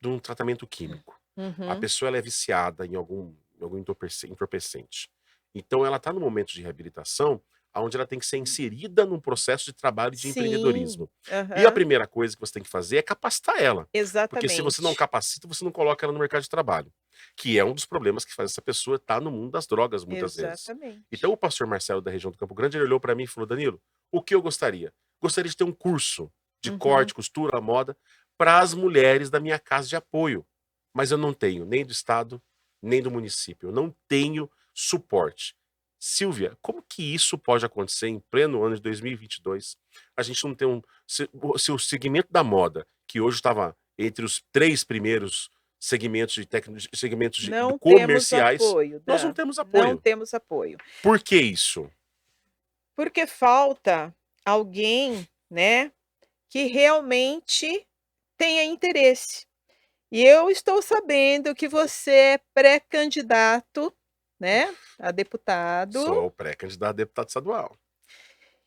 um tratamento químico. A Uhum. pessoa ela é viciada em algum entorpecente. Então ela está no momento de reabilitação, onde ela tem que ser inserida num processo de trabalho de Sim. empreendedorismo. E a Aham. primeira coisa que você tem que fazer é capacitar ela. Porque se você não Exatamente. capacita, você não coloca ela no mercado de trabalho. Que é um dos problemas que faz essa pessoa estar no mundo das drogas, muitas vezes. Então, Exatamente. o pastor Marcelo, da região do Campo Grande, ele olhou para mim e falou: Danilo, o que eu gostaria? Gostaria de ter um curso de Uhum. corte, costura, moda, para as mulheres da minha casa de apoio. Mas eu não tenho, nem do estado, nem do município. Eu não tenho suporte. Silvia, como que isso pode acontecer em pleno ano de 2022? A gente não tem se o segmento da moda, que hoje estava entre os 3 primeiros segmentos de segmentos de Não temos comerciais, apoio, nós não Dan, temos não apoio. temos apoio. Por que isso? Porque falta alguém, né, que realmente tenha interesse. E eu estou sabendo que você é pré-candidato, né, a deputado, Sou pré-candidato a deputado estadual,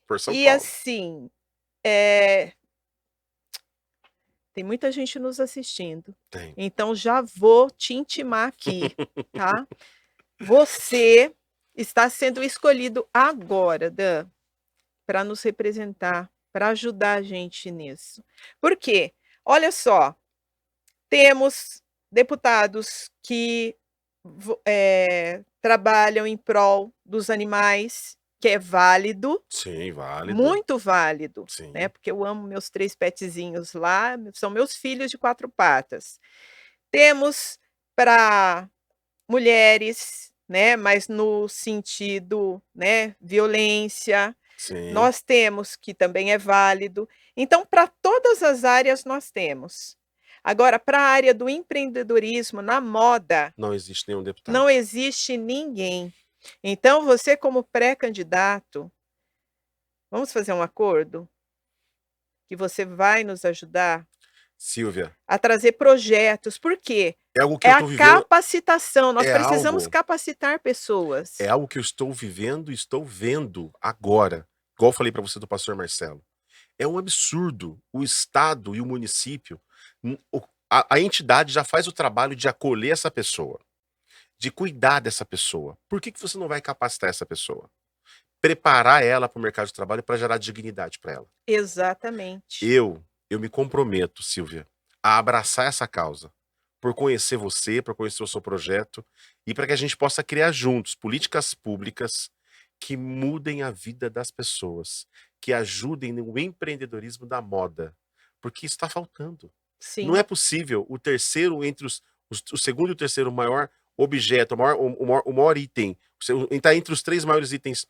por São e Paulo. assim, eh, tem muita gente nos assistindo, Tem. então já vou te intimar aqui, tá. Você está sendo escolhido agora, Dan, para nos representar, para ajudar a gente nisso. Por quê? Olha só, temos deputados que trabalham em prol dos animais, que é válido, Sim, válido. muito válido, né, Sim, porque eu amo meus 3 petzinhos lá, são meus filhos de 4 patas. Temos para mulheres, né, mas no sentido, né, violência, sim. nós temos que também é válido. Então, para todas as áreas nós temos. Agora, para a área do empreendedorismo na moda, Não existe nenhum deputado. não existe ninguém. Então, você como pré-candidato, vamos fazer um acordo? Que você vai nos ajudar Silvia, a trazer projetos, por quê? é algo que É eu a tô vivendo, capacitação, nós é precisamos algo capacitar é pessoas. algo que eu estou vivendo e estou vendo agora, igual eu falei para você do pastor Marcelo. É um absurdo o estado e o município, a entidade já faz o trabalho de acolher essa pessoa, de cuidar dessa pessoa. Por que que você não vai capacitar essa pessoa? Preparar ela para o mercado de trabalho para gerar dignidade para ela. Exatamente. Eu me comprometo, Silvia, a abraçar essa causa, por conhecer você, por conhecer o seu projeto e para que a gente possa criar juntos políticas públicas que mudem a vida das pessoas, que ajudem no empreendedorismo da moda, porque isso está faltando. Não Sim, é possível o terceiro entre o segundo e o terceiro maior objeto, o maior item, está entre os 3 maiores itens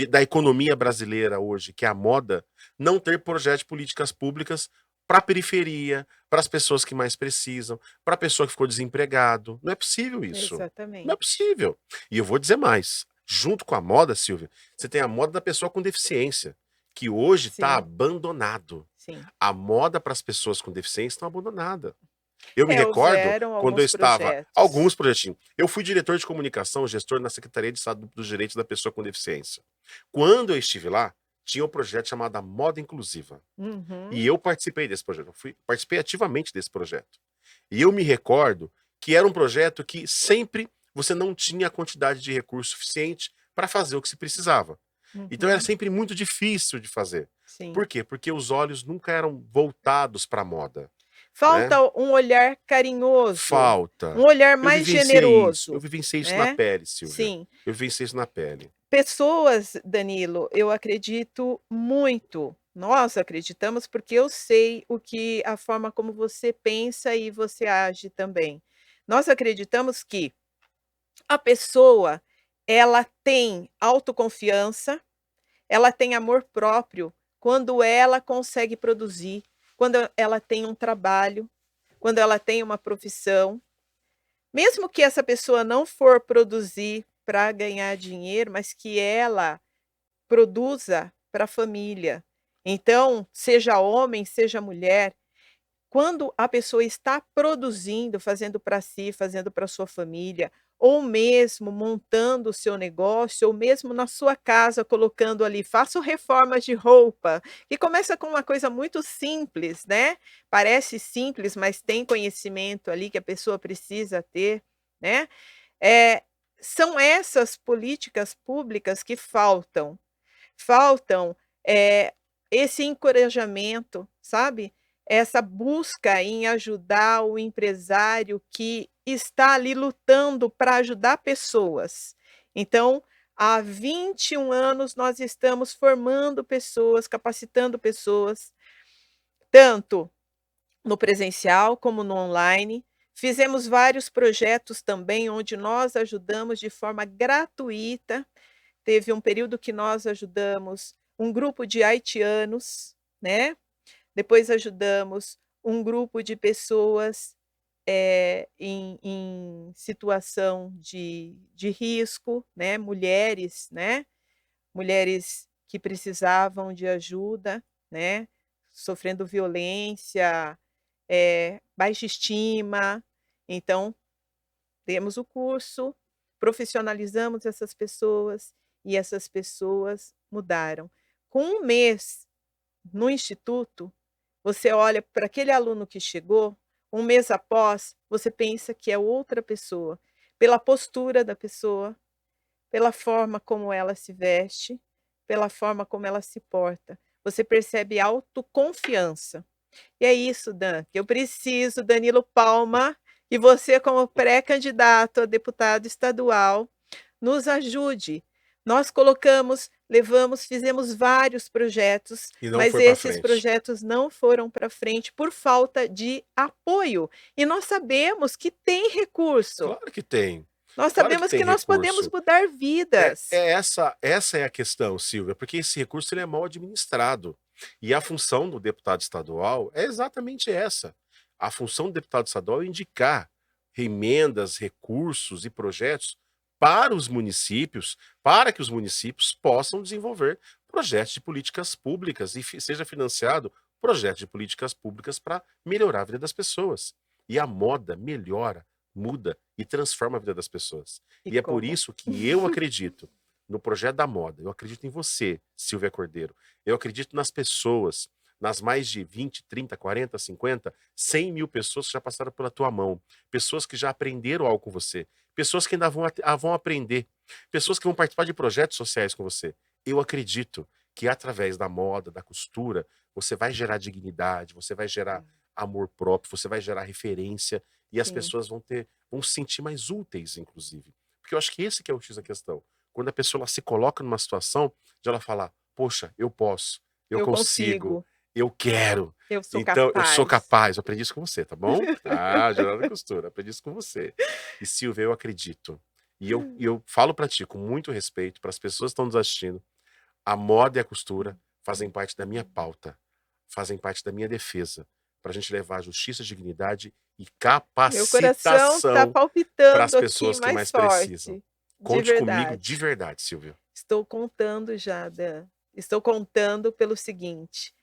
da economia brasileira hoje, que é a moda, não ter projeto de políticas públicas para a periferia, para as pessoas que mais precisam, para a pessoa que ficou desempregado. Não é possível isso. Não é exatamente. possível. E eu vou dizer mais. Junto com a moda, Silvia, você tem a moda da pessoa com deficiência, que hoje está Sim, abandonado. sim. A moda para as pessoas com deficiência está abandonada. Eu me É, recordo houveram quando eu alguns estava projetos. alguns projetinhos. Eu fui diretor de comunicação, gestor na Secretaria de Estado dos Direitos da Pessoa com Deficiência. Quando eu estive lá, tinha um projeto chamado a Moda Inclusiva. Uhum. E eu participei desse projeto. Participei ativamente desse projeto. E eu me recordo que era um projeto que sempre você não tinha a quantidade de recurso suficiente para fazer o que se precisava. Então era Uhum. sempre muito difícil de fazer. Sim. Por quê? Porque os olhos nunca eram voltados para a moda, né? Falta um olhar carinhoso, um Falta. olhar mais Eu generoso, vivenciei isso na né. pele, Silvia. Sim. Eu vivenciei isso na pele. Pessoas, Danilo, eu acredito muito. Nós acreditamos, porque eu sei a forma como você pensa e você age também. Nós acreditamos que a pessoa, ela tem autoconfiança, ela tem amor próprio quando ela consegue produzir, quando ela tem um trabalho, quando ela tem uma profissão. Mesmo que essa pessoa não for produzir para ganhar dinheiro, mas que ela produza para a família. Então, seja homem, seja mulher, quando a pessoa está produzindo, fazendo para si, fazendo para sua família, ou mesmo montando o seu negócio, ou mesmo na sua casa colocando ali, faço reforma de roupa, que começa com uma coisa muito simples, né? Parece simples, mas tem conhecimento ali que a pessoa precisa ter, né? Eh, São essas políticas públicas que faltam. Faltam, esse encorajamento, sabe, essa busca em ajudar o empresário que está ali lutando para ajudar pessoas. Então, há 21 anos nós estamos formando pessoas, capacitando pessoas, tanto no presencial como no online. Fizemos vários projetos também onde nós ajudamos de forma gratuita. Teve um período que nós ajudamos um grupo de haitianos, né, depois ajudamos um grupo de pessoas em situação de risco, né, mulheres, né, mulheres que precisavam de ajuda, né, sofrendo violência, baixa estima. Então, demos o curso, profissionalizamos essas pessoas e essas pessoas mudaram. Com um mês no instituto, você olha para aquele aluno que chegou, um mês após, você pensa que é outra pessoa, pela postura da pessoa, pela forma como ela se veste, pela forma como ela se porta. Você percebe autoconfiança. E é isso, Dan, que eu preciso, Danilo Palma, e você como pré-candidato a deputado estadual, nos ajude. Nós colocamos, levamos, fizemos vários projetos, E não mas foi para esses frente. projetos não foram para frente por falta de apoio. E nós sabemos que tem recurso. Claro que tem. Nós Claro que sabemos tem que nós podemos recurso. mudar É, vidas. essa é a questão, Silvia, porque esse recurso ele é mal administrado. E a função do deputado estadual é exatamente essa. A função do deputado estadual é indicar emendas, recursos e projetos para os municípios, para que os municípios possam desenvolver projetos de políticas públicas e seja financiado projetos de políticas públicas para melhorar a vida das pessoas. E a moda melhora, muda e transforma a vida das pessoas. E E é por como? isso que eu acredito no projeto da moda, eu acredito em você, Silvia Cordeiro. Eu acredito nas pessoas, nas mais de 20, 30, 40, 50, 100 mil pessoas que já passaram pela tua mão, pessoas que já aprenderam algo com você, pessoas que ainda vão aprender, pessoas que vão participar de projetos sociais com você. Eu acredito que através da moda, da costura, você vai gerar dignidade, você vai gerar Sim, amor próprio, você vai gerar referência e as sim, pessoas vão se sentir mais úteis, inclusive. Porque eu acho que esse que é o X da questão. Quando a pessoa ela se coloca numa situação de ela falar: "Poxa, eu posso, eu eu consigo, consigo, eu quero, eu sou então eu sou capaz. capaz". Eu aprendi isso com você, tá bom? Ah, Jornada da Costura, aprendi isso com você. E Silvia, eu acredito. E eu falo pra ti com muito respeito, para as pessoas que estão nos assistindo, a moda e a costura fazem parte da minha pauta, fazem parte da minha defesa, para a gente levar justiça, dignidade e Meu coração está capacitação para as palpitando aqui pessoas que mais mais precisam. forte, de Conte comigo de verdade. verdade, Silvia. Estou contando já, Dan. Estou contando pelo seguinte: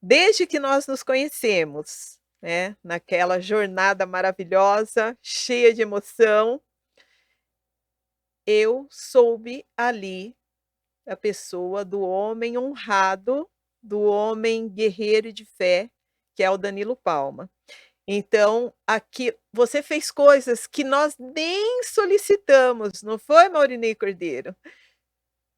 desde que nós nos conhecemos, né, naquela jornada maravilhosa, cheia de emoção, eu soube ali a pessoa do homem honrado, do homem guerreiro e de fé, que é o Danilo Palma. Então, aqui você fez coisas que nós nem solicitamos, não foi, Maurinei Cordeiro?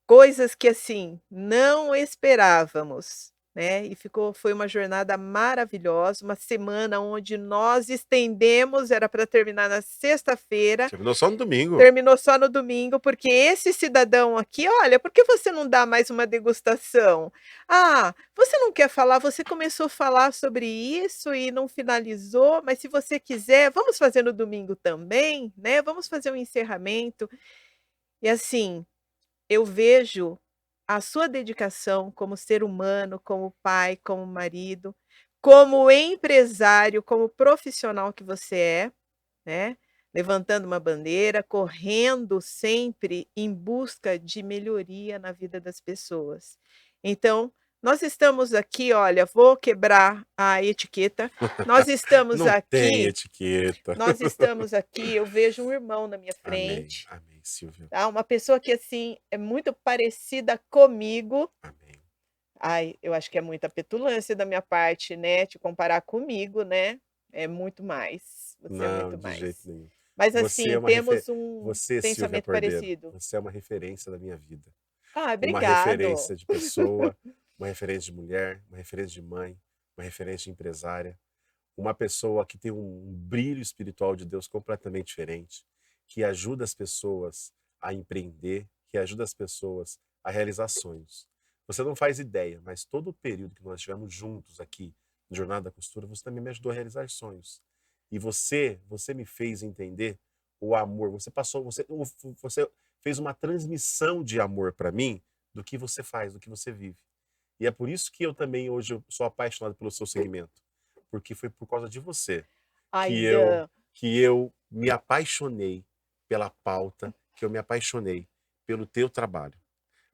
Coisas que, assim, não esperávamos, né, e foi uma jornada maravilhosa, uma semana onde nós estendemos, era para terminar na sexta-feira, Terminou só no domingo. terminou só no domingo, porque esse cidadão aqui: "Olha, por que você não dá mais uma degustação? Ah, você não quer falar, você começou a falar sobre isso e não finalizou, mas se você quiser, vamos fazer no domingo também, né, vamos fazer um encerramento". E assim, eu vejo a sua dedicação como ser humano, como pai, como marido, como empresário, como profissional que você é, né, levantando uma bandeira, correndo sempre em busca de melhoria na vida das pessoas. Então, nós estamos aqui, olha, vou quebrar a etiqueta, nós estamos Não tem aqui etiqueta. eu vejo um irmão na minha Amém, frente, amém, Silvia. tá, uma pessoa que, assim, é muito parecida comigo. Amém. Ai, eu acho que é muita petulância da minha parte, né, te comparar comigo, né, é muito mais, você é Não, muito de jeito mais. nenhum. Mas Você é assim, uma refe temos um você, Silvia pensamento Cordeiro, parecido. você é uma referência da minha vida. Ah, Uma obrigado. referência de pessoa, uma referência de mulher, uma referência de mãe, uma referência de empresária, uma pessoa que tem um brilho espiritual de Deus completamente diferente, que ajuda as pessoas a empreender, que ajuda as pessoas a realizar sonhos. Você não faz ideia, mas todo o período que nós estivemos juntos aqui no Jornada da Costura, você também me ajudou a realizar sonhos. E você me fez entender o amor. Você fez uma transmissão de amor para mim do que você faz, do que você vive. E é por isso que eu também hoje eu sou apaixonado pelo seu segmento, porque foi por causa de você. que eu Ainda. que eu me apaixonei pela pauta, que eu me apaixonei pelo teu trabalho.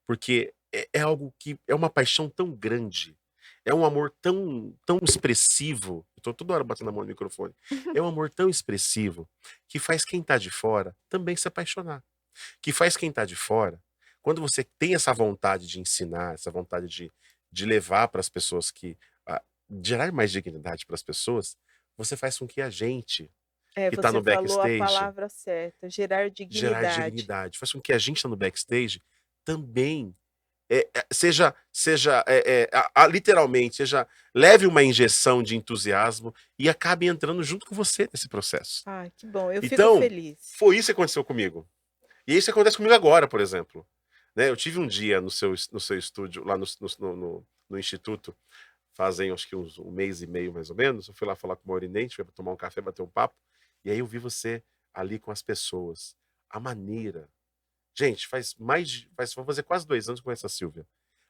Porque é algo que é uma paixão tão grande, é um amor tão expressivo, eu tô toda hora batendo a mão no microfone, é um amor tão expressivo, que faz quem tá de fora também se apaixonar, que faz quem tá de fora, quando você tem essa vontade de ensinar, essa vontade de levar para as pessoas gerar mais dignidade para as pessoas, você faz com que a gente, É, que tá você no falou a backstage, palavra certa, gerar gerar dignidade. dignidade, faz com que a gente tá no backstage também seja literalmente, leve uma injeção de entusiasmo e acabe entrando junto com você nesse processo. Ai, que bom, eu fico Então, feliz. foi isso que aconteceu comigo. E isso acontece comigo agora, por exemplo. Né? Eu tive um dia no seu estúdio, lá no Instituto, fazem acho que um mês e meio mais ou menos. Eu fui lá falar com o Maurinente, fui tomar um café, bater um papo. E aí eu vi você ali com as pessoas. A maneira. Gente, vai fazer quase 2 anos que eu conheço a Silvia.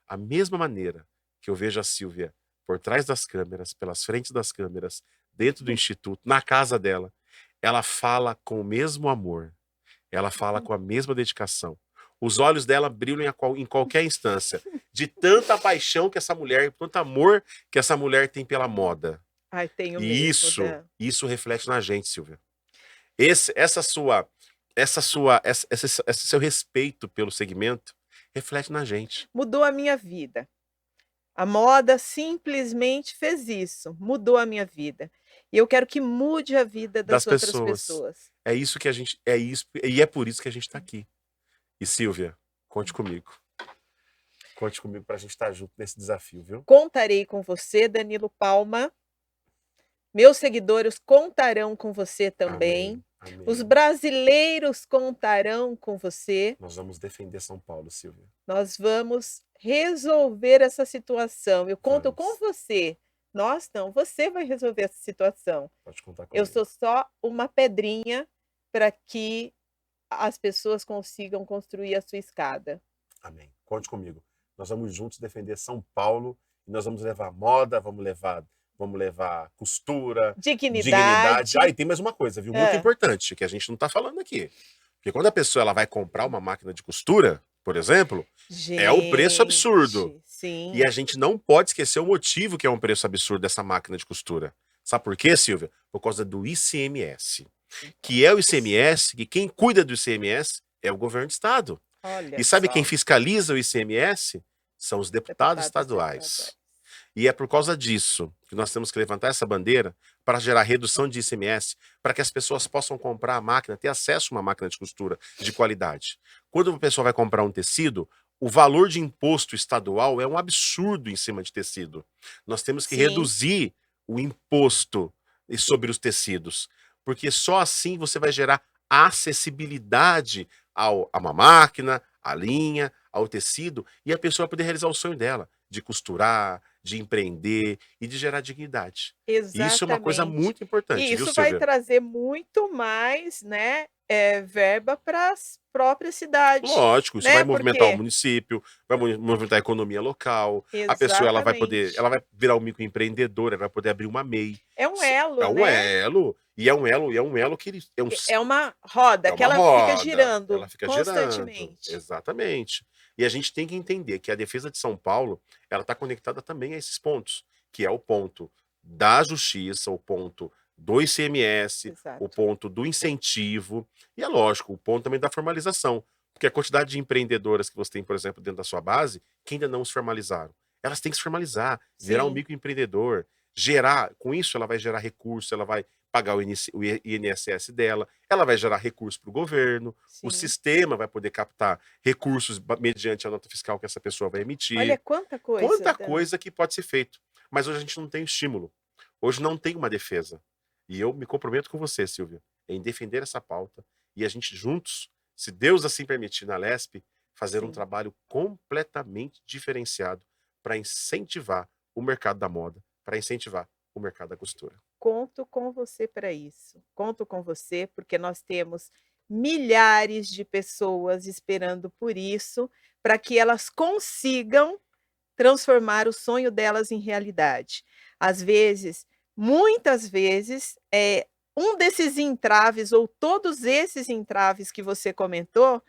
A mesma maneira que eu vejo a Silvia por trás das câmeras, pelas frentes das câmeras, dentro do instituto, na casa dela, ela fala com o mesmo amor, ela fala com a mesma dedicação. Os olhos dela brilham em qualquer instância, de tanta paixão que essa mulher, tanto amor que essa mulher tem pela moda. Ai, tenho E mesmo, isso, Dan. isso reflete na gente, Silvia. Esse seu respeito pelo segmento reflete na gente, Mudou a minha vida. A moda simplesmente fez isso, mudou a minha vida. E eu quero que mude a vida das das outras pessoas. pessoas. É isso, e é por isso que a gente está aqui. E Silvia, conte comigo. Conte comigo para a gente estar junto nesse desafio, viu? Contarei com você, Danilo Palma. Meus seguidores contarão com você também. Amém. Os Amém. brasileiros contarão com você. Nós vamos defender São Paulo, Silvia. Nós vamos resolver essa situação. Eu conto com Vamos. você. Nós não, você vai resolver essa situação. Pode contar Eu comigo. sou só uma pedrinha para que as pessoas consigam construir a sua escada. Amém. Conte comigo. Nós vamos juntos defender São Paulo e nós vamos levar moda, vamos levar costura, dignidade. Ah, Dignidade. e tem mais uma coisa, viu? Muito Hã. importante, que a gente não está falando aqui. Porque quando a pessoa ela vai comprar uma máquina de costura, por exemplo, é o preço absurdo. Gente, sim. E a gente não pode esquecer o motivo que é um preço absurdo dessa máquina de costura. Sabe por quê, Silvia? Por causa do ICMS. Que é o ICMS, que quem cuida do ICMS é o governo do estado. Olha E sabe quem só, fiscaliza o ICMS? São os deputados estaduais. estaduais. E é por causa disso que nós temos que levantar essa bandeira para gerar redução de ICMS, para que as pessoas possam comprar a máquina, ter acesso a uma máquina de costura de qualidade. Quando a pessoa vai comprar um tecido, o valor de imposto estadual é um absurdo em cima de tecido. Nós temos que Sim. reduzir o imposto sobre os tecidos, porque só assim você vai gerar acessibilidade a uma máquina, à linha, ao tecido, e a pessoa poder realizar o sonho dela, de costurar, de empreender e de gerar dignidade. E isso é uma coisa Exatamente. muito importante, E viu, isso vai Silvia? trazer muito mais, né, verba para as próprias cidades, Lógico, isso vai né, movimentar o porque município, vai movimentar a economia local, a pessoa exatamente. ela vai virar um microempreendedora, ela vai poder abrir uma MEI. É um É elo, um né, elo, e é um elo que ele é uma roda é que uma ela fica roda, ela girando fica girando. constantemente. Exatamente. E a gente tem que entender que a defesa de São Paulo, ela está conectada também a esses pontos, que é o ponto da justiça, o ponto do ICMS, o Exato. ponto do incentivo, e é lógico, o ponto também da formalização. Porque a quantidade de empreendedoras que você tem, por exemplo, dentro da sua base, que ainda não se formalizaram. Elas têm que se formalizar, virar um Sim, microempreendedor, com isso ela vai gerar recurso, ela vai pagar o INSS dela, ela vai gerar recurso para o governo, o sim. sistema vai poder captar recursos mediante a nota fiscal que essa pessoa vai Olha emitir. quanta coisa, Quanta Dan. coisa que pode ser feito. Mas hoje a gente não tem estímulo. Hoje não tem uma defesa. E eu me comprometo com você, Silvia, em defender essa pauta e a gente juntos, se Deus assim permitir, na LESP, fazer um Sim. trabalho completamente diferenciado para incentivar o mercado da moda, para incentivar o mercado da costura. Conto com você para isso. Conto com você, porque nós temos milhares de pessoas esperando por isso, para que elas consigam transformar o sonho delas em realidade. Às vezes, muitas vezes, um desses entraves ou todos esses entraves que você comentou,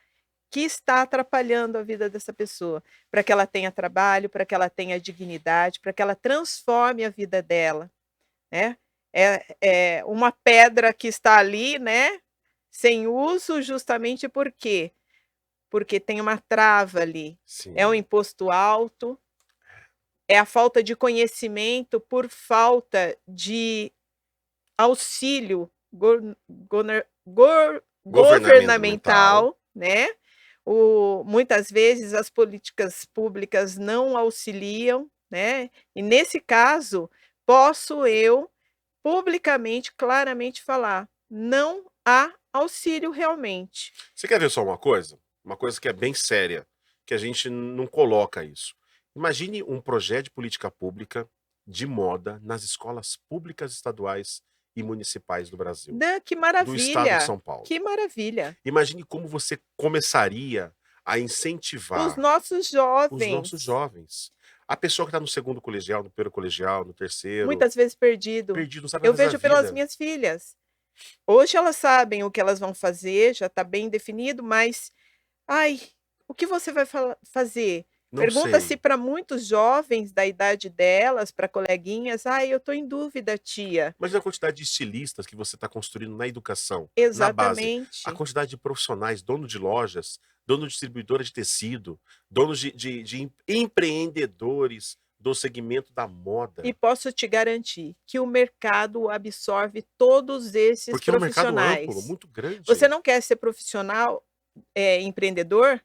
que está atrapalhando a vida dessa pessoa, para que ela tenha trabalho, para que ela tenha dignidade, para que ela transforme a vida dela, né. É uma pedra que está ali, né, sem uso, justamente por quê? Porque tem uma trava ali. É um Sim. imposto alto, é a falta de conhecimento por falta de auxílio Governamental. governamental, né. Muitas vezes as políticas públicas não auxiliam, né, e nesse caso, posso eu publicamente, claramente falar: "Não há auxílio realmente". Você quer ver só uma coisa? Uma coisa que é bem séria, que a gente não coloca isso. Imagine um projeto de política pública de moda nas escolas públicas estaduais e municipais do Brasil, Que do estado de maravilha, São Paulo. que maravilha. Imagine como você começaria a Os incentivar nossos os nossos jovens, jovens. A pessoa que está no segundo colegial, no primeiro colegial, no terceiro, muitas vezes perdido. perdido, não sabe Eu mais da vejo pelas vida. minhas filhas. Hoje elas sabem o que elas vão fazer, já está bem definido, mas, ai, o que você vai fazer? Não Pergunta-se sei. para muitos jovens da idade delas, para coleguinhas: "Ai, eu estou em dúvida, tia". Imagina a quantidade de estilistas que você está construindo na educação, na base. A Exatamente. quantidade de profissionais, dono de lojas, dono de distribuidora de tecido, donos de empreendedores do segmento da E moda. posso te garantir que o mercado absorve todos esses Porque é um mercado amplo, profissionais. muito Você grande. não quer ser profissional, empreendedor?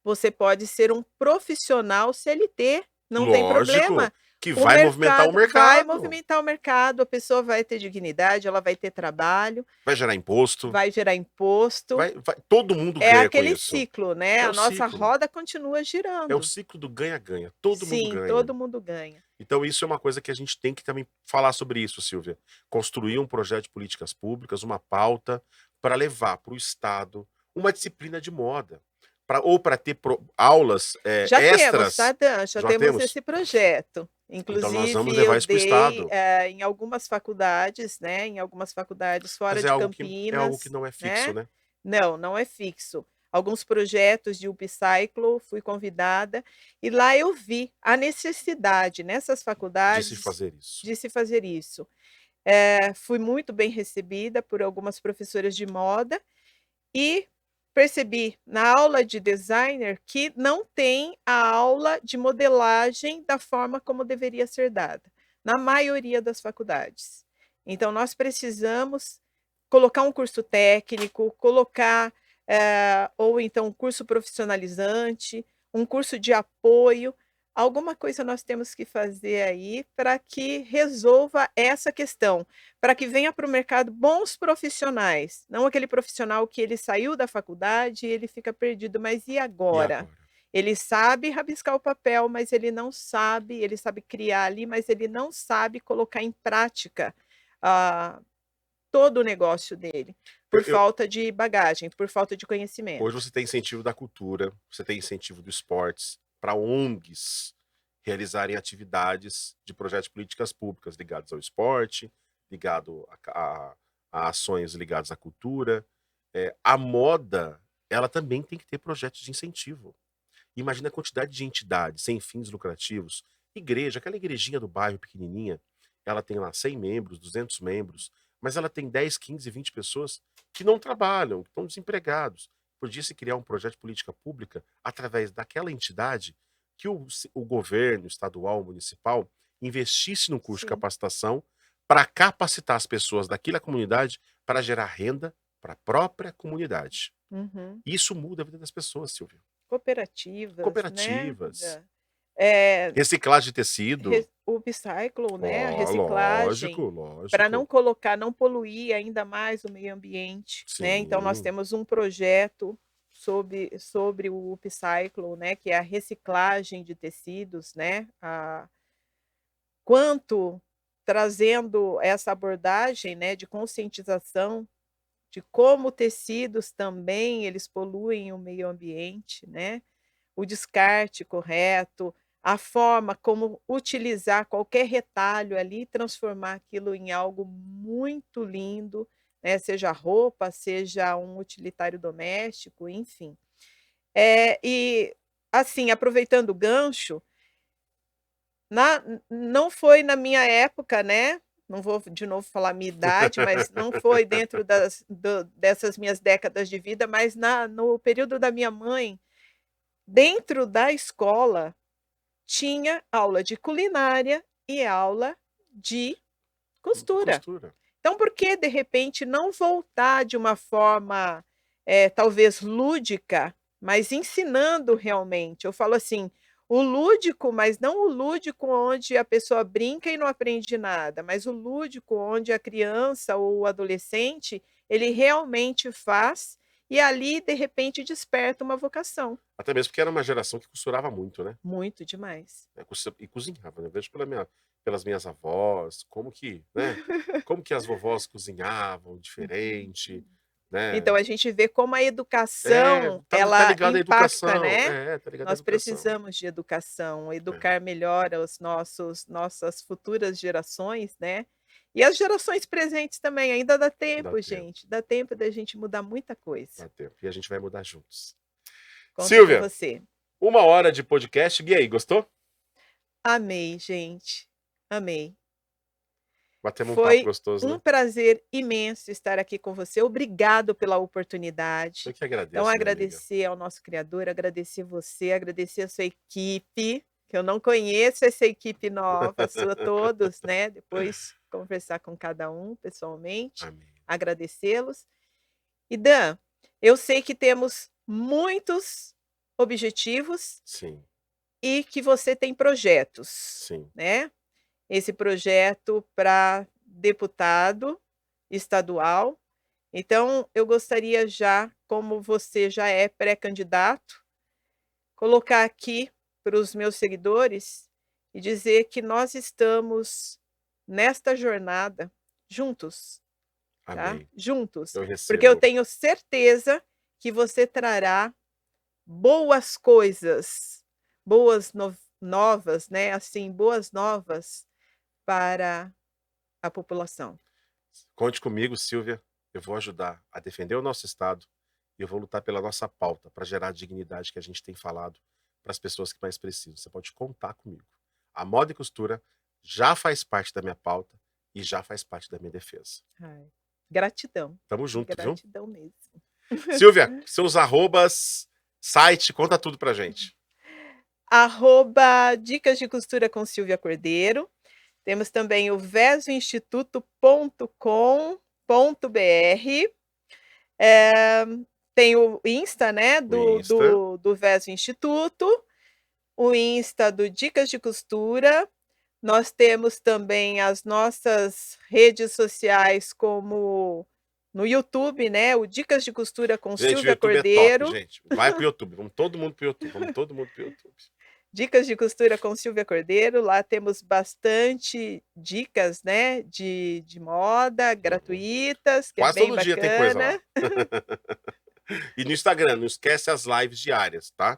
Você pode ser um profissional CLT, não tem Lógico problema. que O vai movimentar o mercado vai mercado, movimentar o mercado, a pessoa vai ter dignidade, ela vai ter trabalho, vai gerar imposto, vai gerar imposto. todo mundo É ganha com aquele isso. ciclo, né, É a o nossa ciclo, roda continua é o girando. ciclo do ganha-ganha, todo mundo Sim, ganha. todo mundo ganha. Então isso é uma coisa que a gente tem que também falar sobre isso, Silvia. Construir um projeto de políticas públicas, uma pauta para levar para o Estado uma disciplina de moda, ou para ter aulas Já temos, tá, extras. Dan, já Já temos temos? esse projeto. Então nós Inclusive vamos eu levar isso para o dei, Estado. em algumas faculdades, né, em algumas faculdades fora Mas de é algo que Campinas, não é fixo, né. né? Não, não é fixo. Alguns projetos de upcyclo, fui convidada, e lá eu vi a necessidade nessas De se faculdades fazer isso. de se fazer isso. Fui muito bem recebida por algumas professoras de moda e percebi na aula de designer que não tem a aula de modelagem da forma como deveria ser dada, na maioria das faculdades. Então nós precisamos colocar um curso técnico, colocar, ou então um curso profissionalizante, um curso de apoio, alguma coisa nós temos que fazer aí para que resolva essa questão, para que venha para o mercado bons profissionais, não aquele profissional que ele saiu da faculdade e ele fica perdido, mas e E agora? agora? Ele sabe rabiscar o papel, mas ele sabe criar ali, mas ele não sabe colocar em prática, ah, todo o negócio dele, Eu, por eu- falta de bagagem, por falta de Hoje conhecimento. você tem incentivo da cultura, você tem incentivo do esportes, para ONGs realizarem atividades de projetos de políticas públicas ligados ao esporte, ligado a ações ligadas à cultura. A moda, ela também tem que ter projetos de incentivo. Imagina a quantidade de entidades sem fins lucrativos. Igreja, aquela igrejinha do bairro pequenininha, ela tem lá 100 membros, 200 membros, mas ela tem 10, 15, 20 pessoas que não trabalham, que estão desempregados. Podia se criar um projeto de política pública através daquela entidade que o governo estadual, municipal, investisse no curso de Sim. capacitação para capacitar as pessoas daquela comunidade para gerar renda para a própria comunidade. Uhum. Isso muda a vida das pessoas, Silvio. Cooperativas, né, Cooperativas, eh, reciclagem de tecido. o upcycle, né, a Ó, reciclagem, lógico, para não lógico. colocar não poluir ainda mais o meio ambiente, né, então nós Sim, temos um projeto sobre o upcycle, né, que é a reciclagem de tecidos, né, quanto trazendo essa abordagem, né, de conscientização de como tecidos também eles poluem o meio ambiente, né, o descarte correto, a forma como utilizar qualquer retalho ali e transformar aquilo em algo muito lindo, né, seja roupa, seja um utilitário doméstico, enfim. E, assim, aproveitando o gancho, não foi na minha época, né, não vou de novo falar a minha idade, mas não foi dentro dessas minhas décadas de vida, mas no período da minha mãe, dentro da escola, tinha aula de culinária e aula de costura. Costura. Então, por que de repente não voltar de uma forma, talvez lúdica, mas ensinando realmente? Eu falo assim, o lúdico, mas não o lúdico onde a pessoa brinca e não aprende nada, mas o lúdico onde a criança ou o adolescente, ele realmente faz e ali, de repente, desperta uma vocação. Até mesmo porque era uma geração que costurava muito, né? Muito demais. E cozinhava, né? Eu vejo pelas minhas avós, como que as vovós cozinhavam diferente, Então né? a gente vê como a educação, Tá ela ligado à impacta, educação. né. Tá ligado à Nós educação. precisamos de educação, É, educar melhor os nossas futuras gerações, né. E as gerações presentes também, ainda dá dá tempo tempo, gente, dá tempo da gente mudar muita coisa. dá tempo. E a gente vai mudar juntos. Conto com Silvia, você. 1 hora de podcast. E aí, gostou? Amei, gente, amei. Batemos um papo Foi gostoso, um né? prazer imenso estar aqui com você. Obrigado pela Eu oportunidade. que Então, agradeço, minha amiga. agradecer ao nosso criador, agradecer você, agradecer a sua equipe, que eu não conheço essa equipe nova sua, todos, né? Depois conversar com cada um pessoalmente, Amém. agradecê-los. E Dan, eu sei que temos muitos objetivos Sim, e que você tem projetos, sim. né? Esse projeto para deputado estadual. Então, eu gostaria já, como você já é pré-candidato, colocar aqui para os meus seguidores e dizer que nós estamos nesta jornada juntos, tá? Amém. Juntos, Eu porque eu recebo. tenho certeza que você trará boas coisas, boas novas, né, assim, boas novas para a população. Conte comigo, Silvia. Eu vou ajudar a defender o nosso Estado e eu vou lutar pela nossa pauta para gerar a dignidade que a gente tem falado para as pessoas que mais precisam. Você pode contar comigo. A moda e costura já faz parte da minha pauta e já faz parte da minha defesa. Ai, gratidão, Tamo junto, viu? gratidão mesmo. Silvia, seus arrobas, site, conta tudo pra gente. Arroba Dicas de Costura com Silvia Cordeiro. Temos também o vesoinstituto.com.br. Tem o Insta, né, O do Insta. do Veso Instituto, o Insta do Dicas de Costura. Nós temos também as nossas redes sociais como no YouTube, né, o Dicas de Costura com Gente, o Silvia YouTube é top, Cordeiro. gente. Vai pro YouTube. Vamos todo mundo pro YouTube. Vamos todo mundo pro YouTube. Dicas de Costura com Silvia Cordeiro, lá temos bastante dicas, né, de moda, Uhum. gratuitas, que é Quase bem todo dia tem coisa lá. bacana. E no Instagram, não esquece as lives diárias, tá?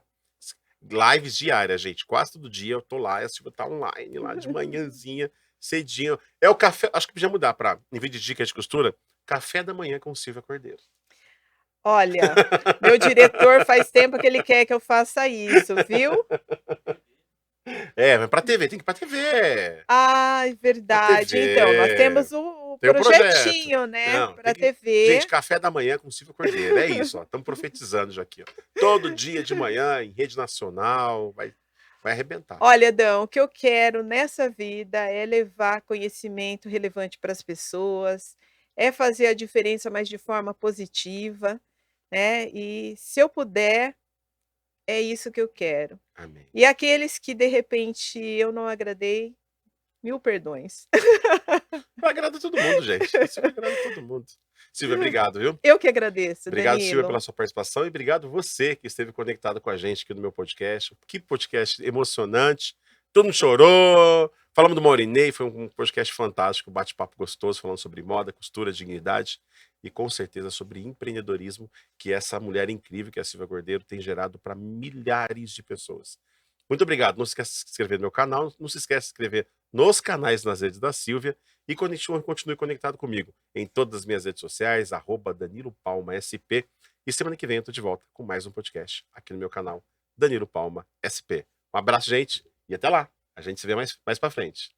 Lives diárias, gente. Quase todo dia eu tô lá, e a Silvia tá online lá de manhãzinha, cedinho. É o café, acho que podia mudar pra, em vez de dicas de costura, café da manhã com Silvia Cordeiro. Olha, meu diretor faz tempo que ele quer que eu faça isso, viu? Mas pra TV, tem que ir pra TV. Ai, Pra verdade. Então, nós TV. temos o Tem o projeto. projetinho, né, Não, tem pra que. Gente, TV. café da manhã com Silvia Cordeiro. É isso, ó. Estamos profetizando já aqui, ó. Todo dia de manhã, em rede nacional, vai arrebentar. Olha, Adão, o que eu quero nessa vida é levar conhecimento relevante para as pessoas, é fazer a diferença, mas de forma positiva, né, e se eu puder, é isso que eu quero. Amém. E aqueles que de repente eu não agradei, mil perdões. Agrada todo mundo, gente. A Silvia agrada todo mundo. Silvia, obrigado, viu? Eu que agradeço, Obrigado, Silvia, pela Danilo. sua participação e obrigado você que esteve conectado com a gente aqui no meu podcast. Que podcast emocionante. Todo mundo chorou. Falamos do Maurinei, foi um podcast fantástico, um bate-papo gostoso, falando sobre moda, costura, dignidade e com certeza sobre empreendedorismo, que essa mulher incrível que é a Silvia Cordeiro tem gerado para milhares de pessoas. Muito obrigado. Não se esqueça de se inscrever no meu canal, não se esqueça de se inscrever nos canais nas redes da Silvia e continue conectado comigo em todas as minhas redes sociais, @DaniloPalmaSP. E semana que vem eu tô de volta com mais um podcast aqui no meu canal, Danilo Palma SP. Um abraço, gente, e até lá. A gente se vê mais pra frente.